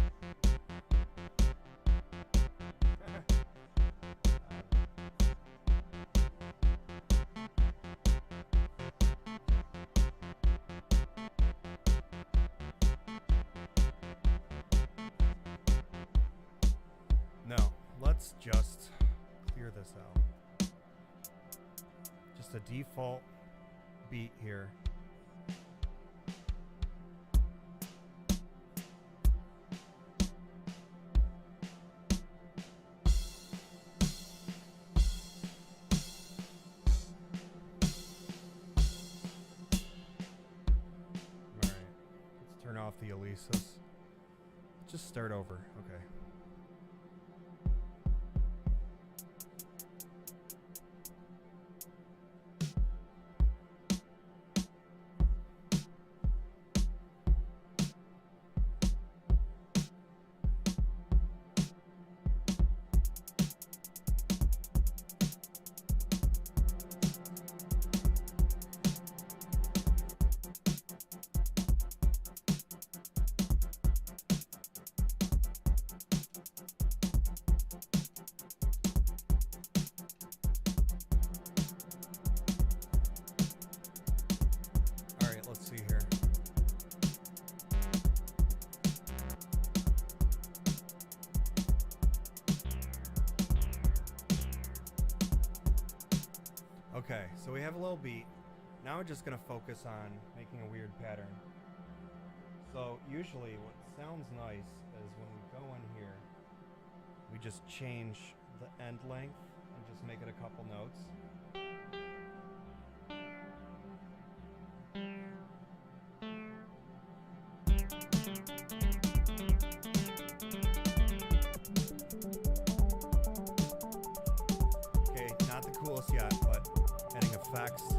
No, let's just clear this out. Just a default beat here. Off the Alesis. Just start over. Okay. Okay, so we have a little beat. Now we're just going to focus on making a weird pattern. So usually what sounds nice is when we go in here, we just change the end length and just make it a couple notes. Okay, not the coolest yet, but adding effects.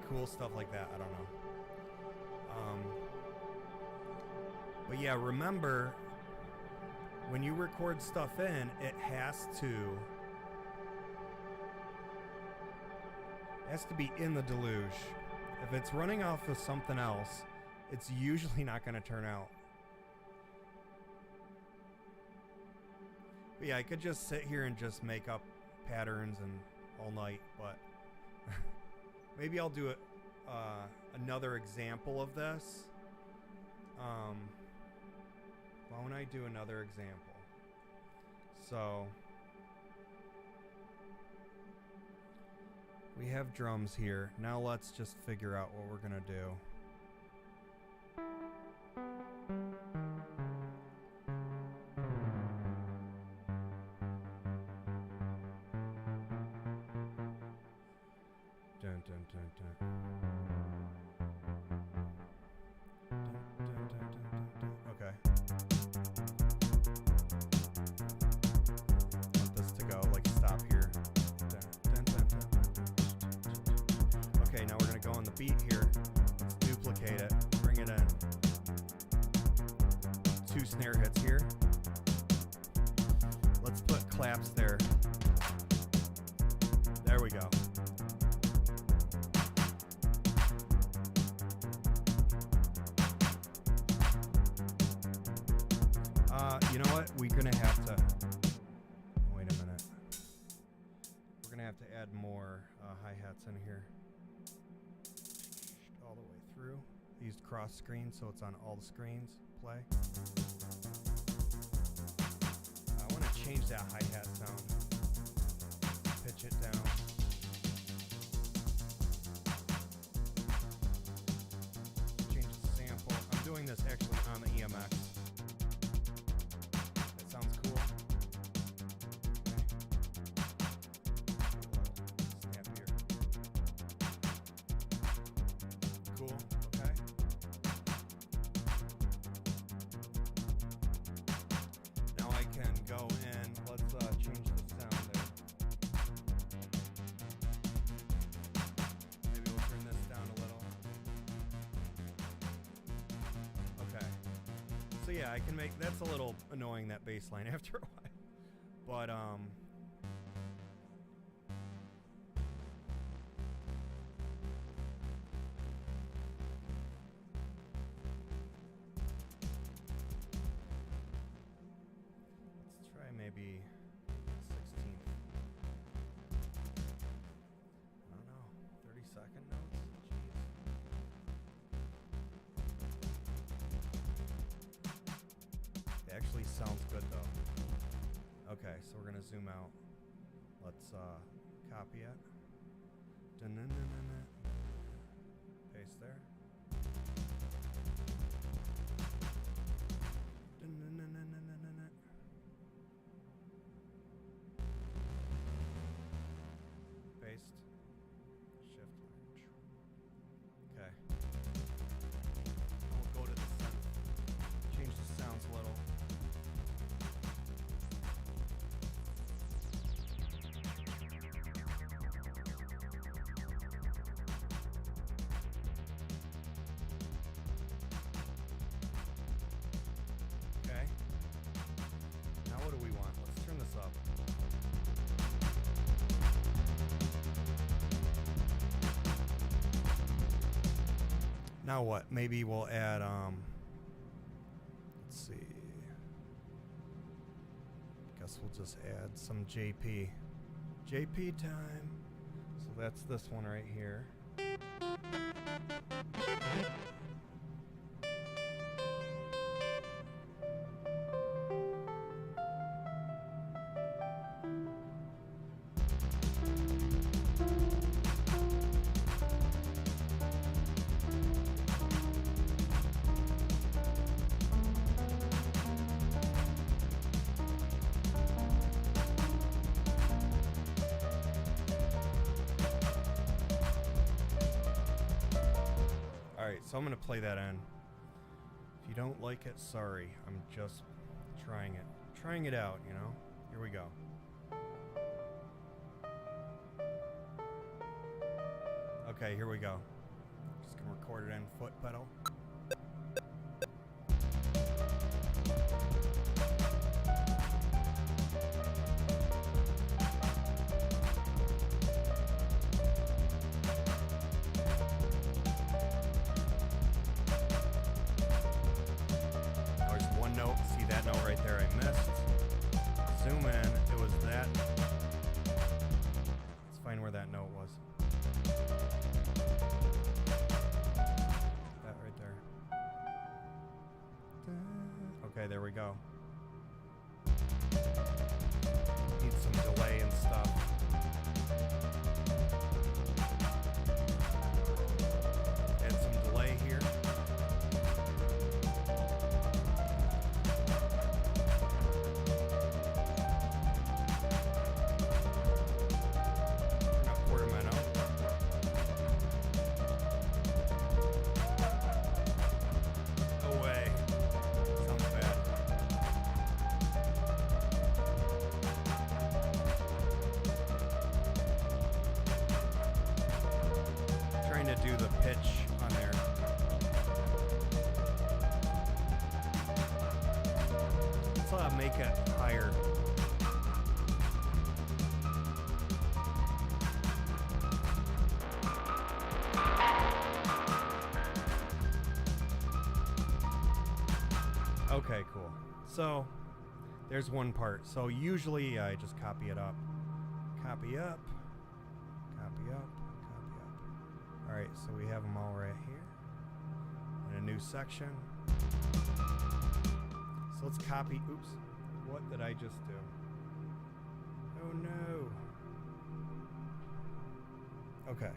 Cool stuff like that. I don't know. But yeah, remember when you record stuff in, it has to be in the Deluge. If it's running off of something else, it's usually not going to turn out. But yeah, I could just sit here and just make up patterns and all night, but maybe I'll do another example of this. Why don't I do another example? So we have drums here. Now let's just figure out what we're gonna do. Dun, dun, dun, dun. Dun, dun, dun, dun, dun, dun. Okay. Want this to go like stop here. Dun, dun, dun, dun, dun, dun. Okay, now we're gonna go on the beat here. Let's duplicate it, bring it in. 2 snare hits here. Let's put claps there. There we go. You know what? We're gonna have to. Wait a minute. We're gonna have to add more hi-hats in here. All the way through. I used cross screen, so it's on all the screens. Play. I want to change that hi-hat sound. Pitch it down. Change the sample. I'm doing this actually on the EMX. Sounds cool. Snap here. Cool. Okay. Now I can go in. Let's change the sound there. Maybe we'll turn this down a little. Okay. So yeah, I can make, that's a little annoying, that bass line after a while. But let's try maybe 16th. I don't know, 30-second notes. It actually sounds good though. Okay, so we're gonna zoom out. Let's copy it. Dun-dun-dun-dun-dun. Paste there. Dun-dun-dun-dun-dun-dun-dun. Paste. Shift. Okay. We'll go to the synth. Change the sounds a little. Okay. Now what do we want? Let's turn this up. Now what? Maybe we'll add let's see. Guess we'll just add some JP. JP time. So that's this one right here. So I'm going to play that in. If you don't like it, sorry. I'm just trying it. Trying it out, you know? Here we go. Okay, here we go. Just going to record it in foot pedal. Okay, there we go. Need some delay and stuff. Add some delay here. Do the pitch on there. Let's make it higher. Okay, cool. So there's one part. So usually I just copy it up. Copy up. Copy up. Alright, so we have them all right here in a new section. So let's copy, oops, what did I just do? Oh no. Okay.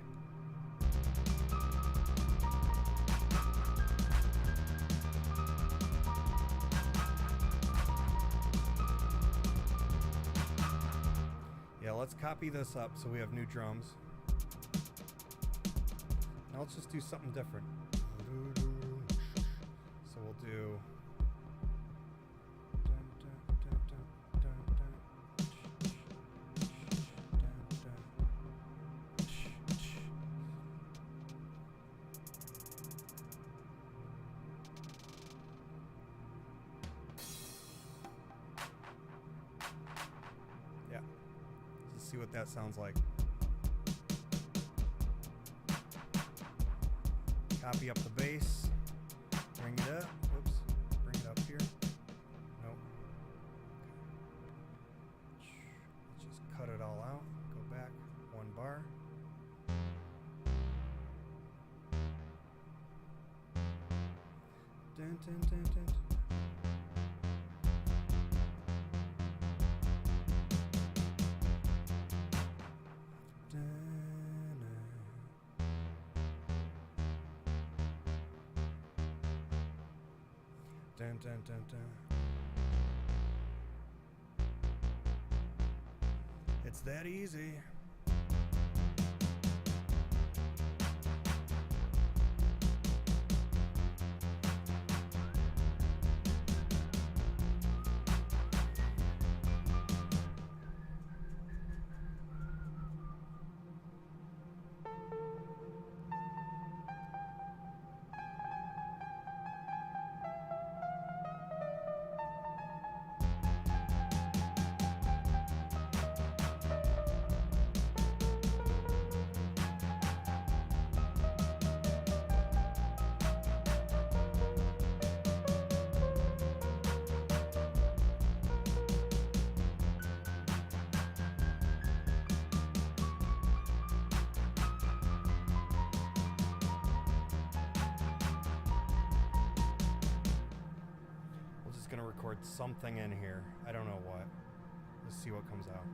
Yeah, let's copy this up so we have new drums. Now let's just do something different. So we'll do. Yeah. Let's see what that sounds like. Copy up the bass, bring it up, whoops, bring it up here. Nope. Okay. Let's just cut it all out, go back one bar. Dun, dun, dun, dun, dun. Dun, dun, dun, dun. It's that easy. Gonna record something in here. I don't know what. Let's see what comes out.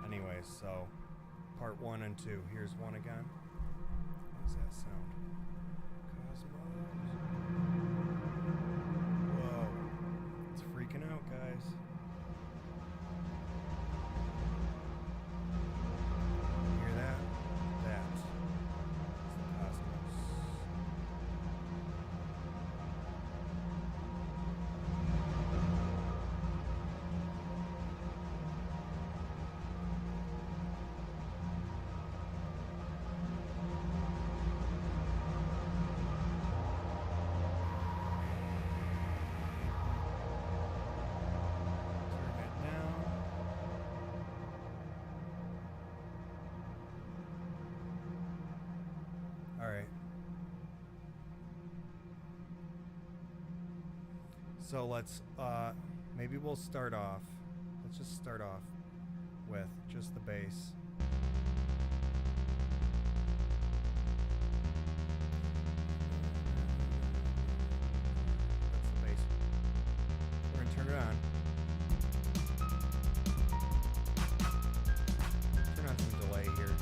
Anyways, so part 1 and 2. Here's one again. How does that sound? Cosmos. Whoa. It's freaking out, guys. Hear that? That's the cosmos. So let's, maybe we'll start off. Let's just start off with just the bass. That's the bass. We're gonna turn it on. Turn on some delay here.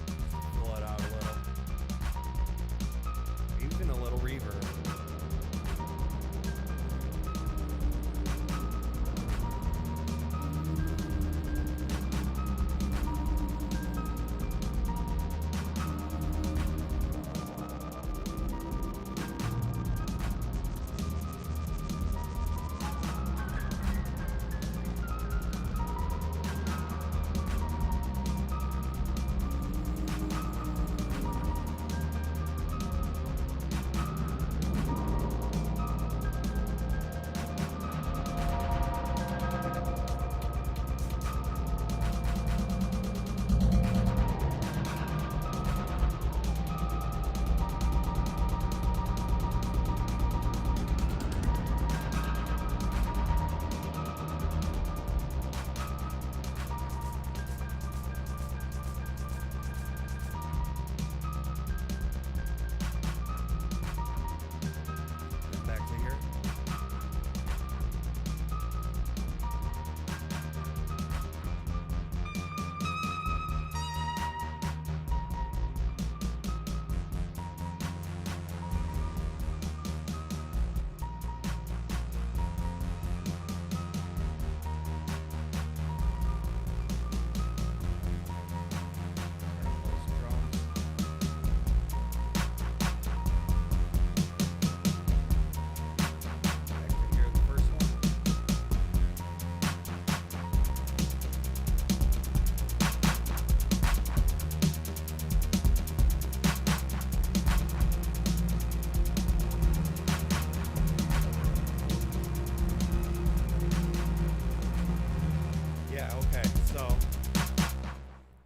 Fill it out a little. Even a little reverb.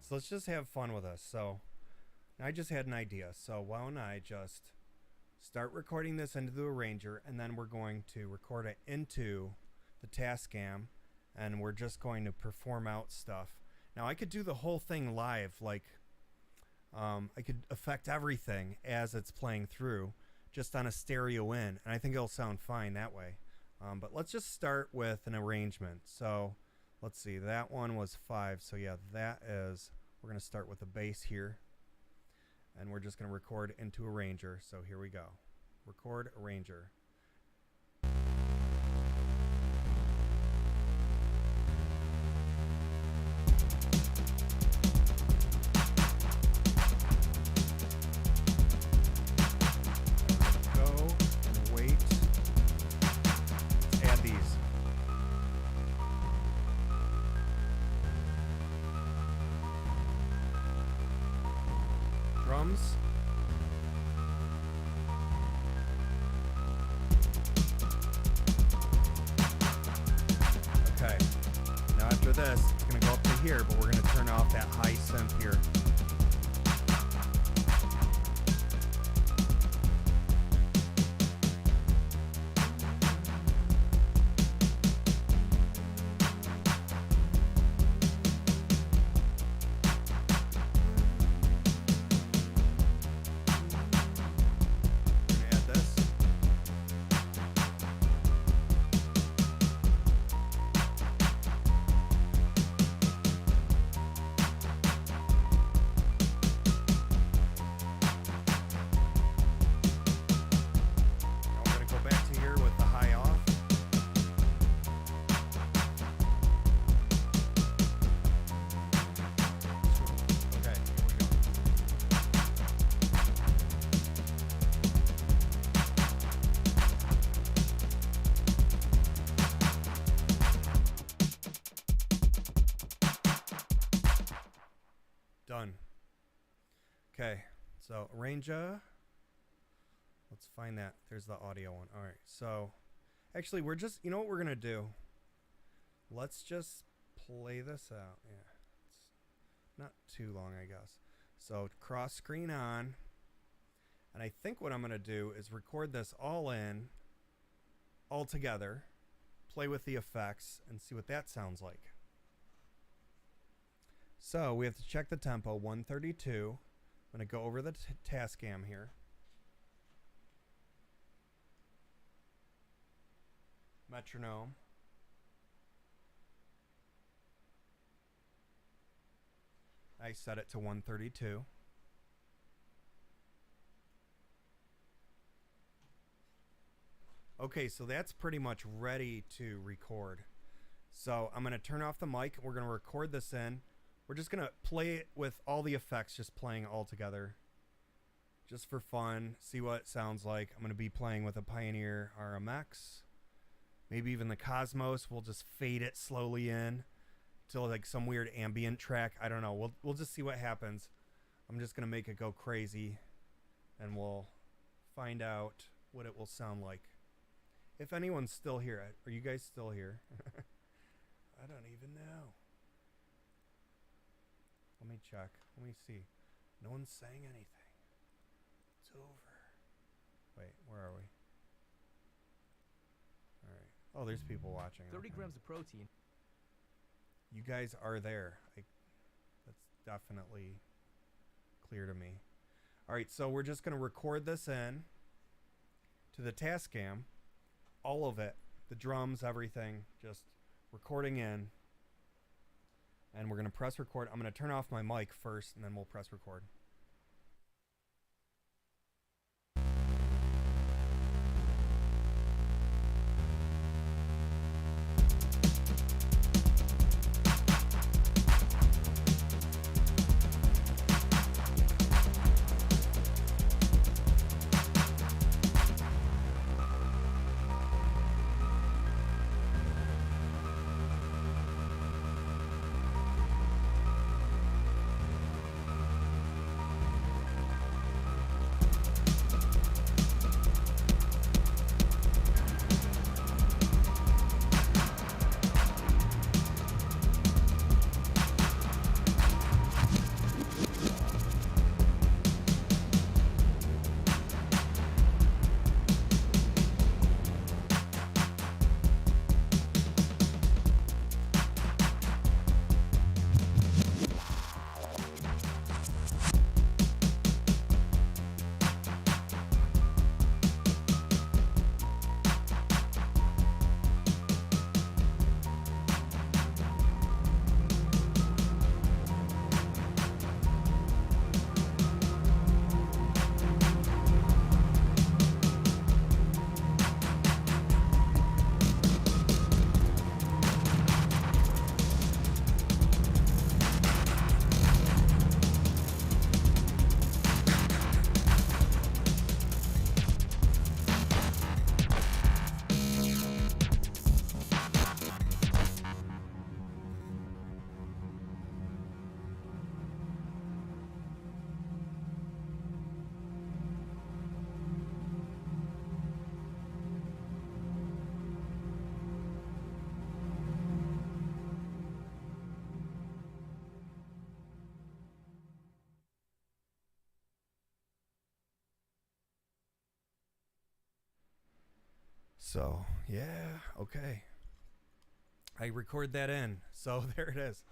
So let's just have fun with this. So I just had an idea. So why don't I just start recording this into the arranger, and then we're going to record it into the Tascam, and we're just going to perform out stuff. Now I could do the whole thing live, like I could affect everything as it's playing through, just on a stereo in, and I think it'll sound fine that way. But let's just start with an arrangement. So let's see, that one was 5. So yeah, that is, we're going to start with the bass here, and we're just going to record into arranger. So here we go. Record arranger. Go and wait. Let's add these. Drums. Okay. Now after this, it's going to go up to here, but we're going to turn off that high synth here. Done. Okay, so arranger. Let's find that. There's the audio one. All right, so actually we're just, you know what we're gonna do? Let's just play this out. Yeah, it's not too long, I guess. So cross screen on, and I think what I'm gonna do is record this all in, all together, play with the effects and see what that sounds like. So we have to check the tempo, 132. I'm going to go over the Tascam here. Metronome. I set it to 132. Okay, so that's pretty much ready to record. So I'm going to turn off the mic. We're going to record this in. We're just going to play it with all the effects just playing all together. Just for fun, see what it sounds like. I'm going to be playing with a Pioneer RMX. Maybe even the Cosmos. We'll just fade it slowly in to like some weird ambient track. I don't know. We'll just see what happens. I'm just going to make it go crazy and we'll find out what it will sound like. If anyone's still here. Are you guys still here? I don't even know. Let me check. Let me see. No one's saying anything. It's over. Wait, where are we? Alright. Oh, there's people watching. 30 grams of protein. You guys are there. That's definitely clear to me. Alright, so we're just going to record this in to the Tascam. All of it. The drums, everything. Just recording in. And we're going to press record. I'm going to turn off my mic first, and then we'll press record. So, yeah, okay. I record that in. So there it is.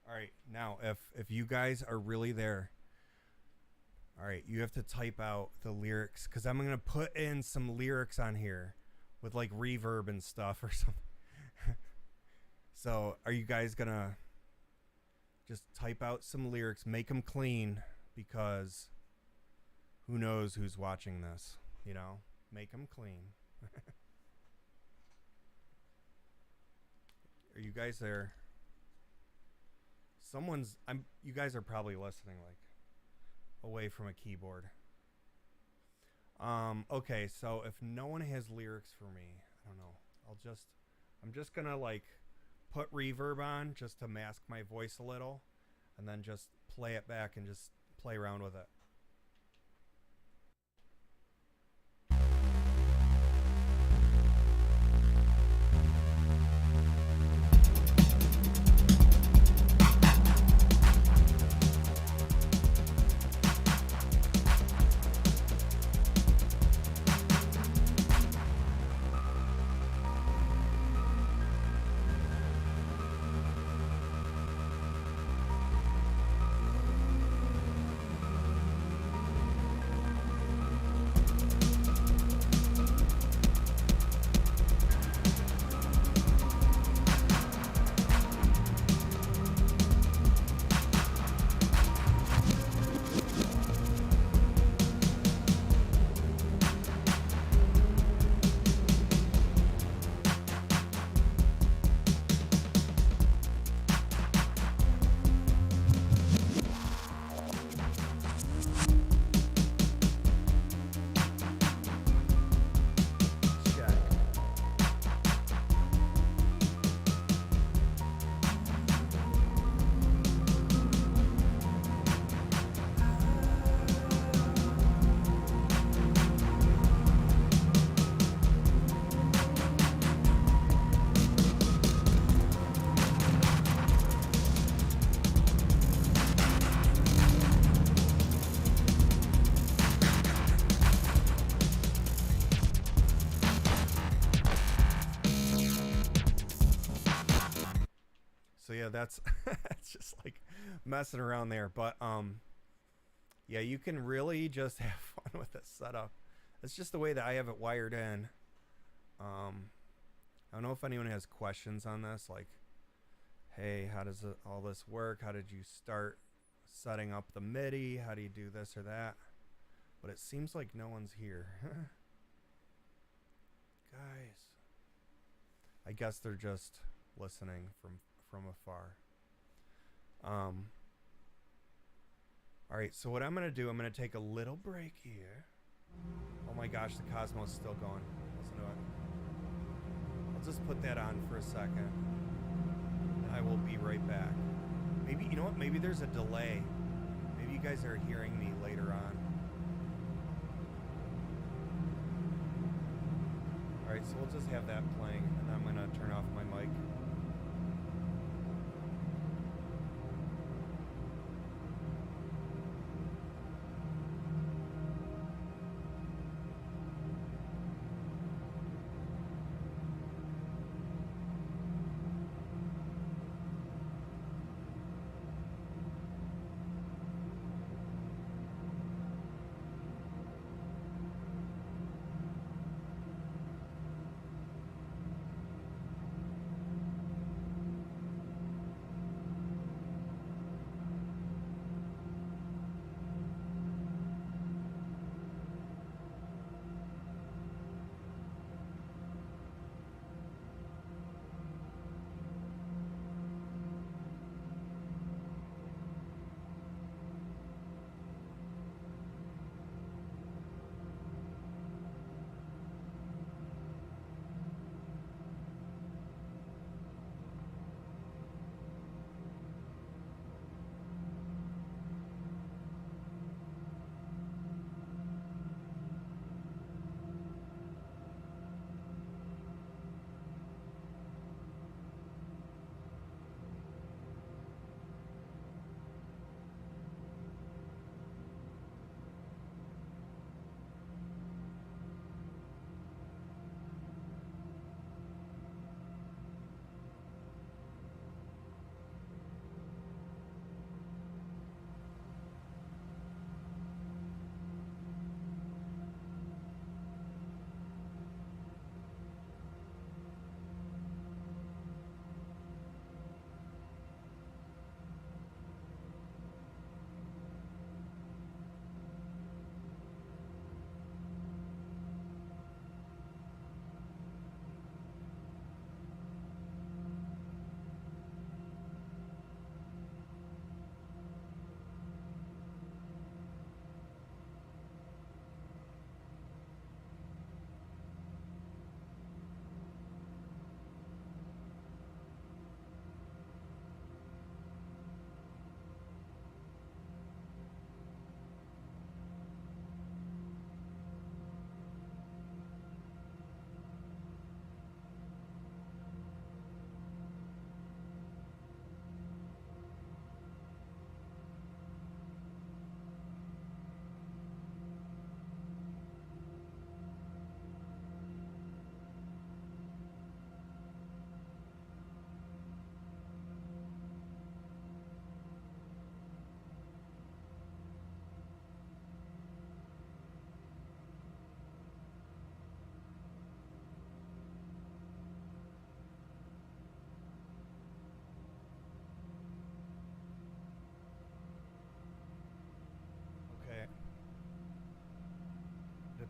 All right, now if you guys are really there, all right, you have to type out the lyrics because I'm going to put in some lyrics on here with like reverb and stuff or something. So are you guys going to just type out some lyrics, make them clean because who knows who's watching this, you know? Make them clean. Are you guys there? You guys are probably listening like away from a keyboard. Okay, so if no one has lyrics for me, I don't know. I'm just gonna like put reverb on just to mask my voice a little and then just play it back and just play around with it. yeah, that's it's just like messing around there. But yeah, you can really just have fun with this setup. It's just the way that I have it wired in. I don't know if anyone has questions on this, like, hey, how does all this work? How did you start setting up the Midi? How do you do this or that? But it seems like no one's here. Guys, I guess they're just listening from afar. All right, so what I'm gonna do, I'm gonna take a little break here. Oh my gosh, the Cosmos is still going. Listen to it. I'll just put that on for a second. I will be right back. Maybe, you know what, maybe there's a delay. Maybe you guys are hearing me later on. All right, so we'll just have that playing, and I'm gonna turn off my mic.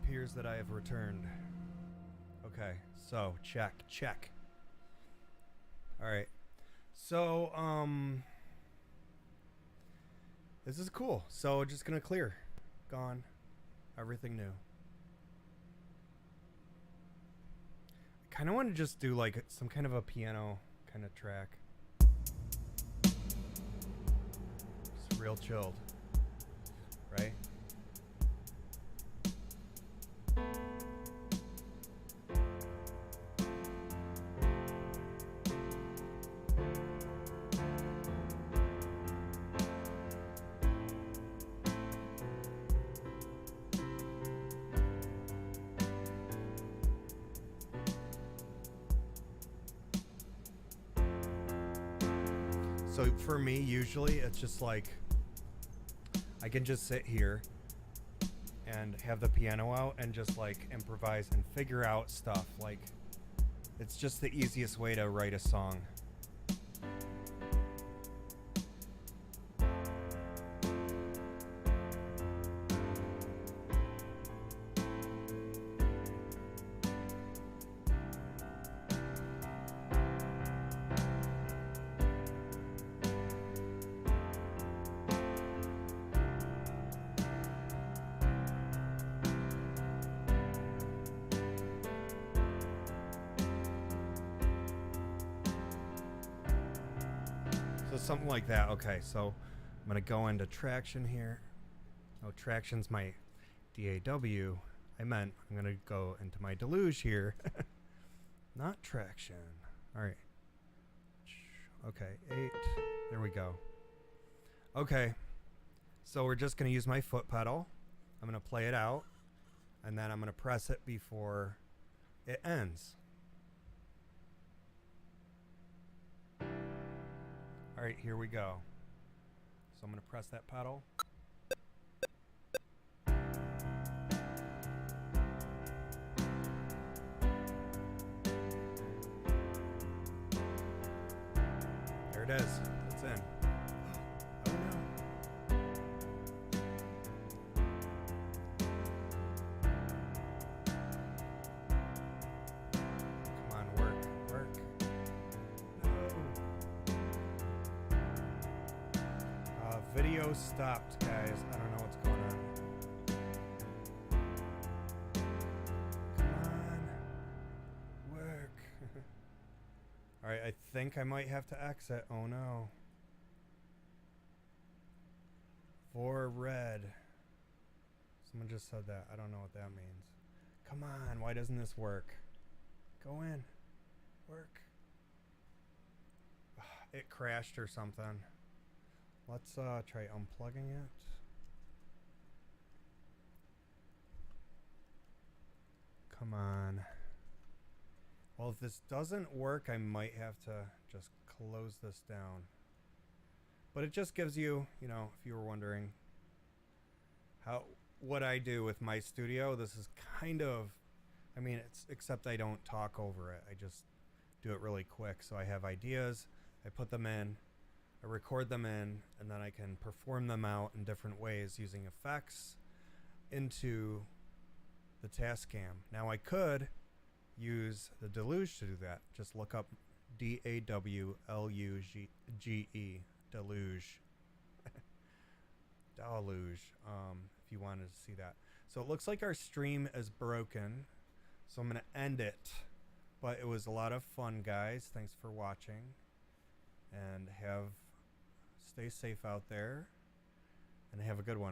Appears that I have returned. Okay, so check. All right, so this is cool. So just gonna clear, gone, everything new. I kind of want to just do like some kind of a piano kind of track. Just real chilled, right? So for me, usually it's just like I can just sit here and have the piano out and just like improvise and figure out stuff. Like, it's just the easiest way to write a song. So something like that. Okay, so I'm gonna go into traction here. Oh, traction's my DAW. I'm gonna go into my Deluge here. Not traction. All right. Okay, 8. There we go. Okay, so we're just gonna use my foot pedal. I'm gonna play it out, and then I'm gonna press it before it ends. All right, here we go. So I'm gonna press that pedal. There it is. It's in. Oh no. Come on, work. No. Video stopped, guys. I don't know what's going on. Come on. Work. Alright, I think I might have to exit. Oh no. For red. Someone just said that. I don't know what that means. Come on, why doesn't this work? Go in. Work. It crashed or something. Let's try unplugging it. Come on. Well, if this doesn't work, I might have to just close this down. But it just gives you, you know, if you were wondering what I do with my studio, this is kind of, I mean, it's, except I don't talk over it. I just do it really quick. So I have ideas, I put them in, I record them in, and then I can perform them out in different ways using effects into the Tascam. Now I could use the Deluge to do that. Just look up DAWLUGE, Deluge. Deluge, if you wanted to see that. So it looks like our stream is broken, so I'm going to end it. But it was a lot of fun, guys. Thanks for watching, and stay safe out there, and have a good one.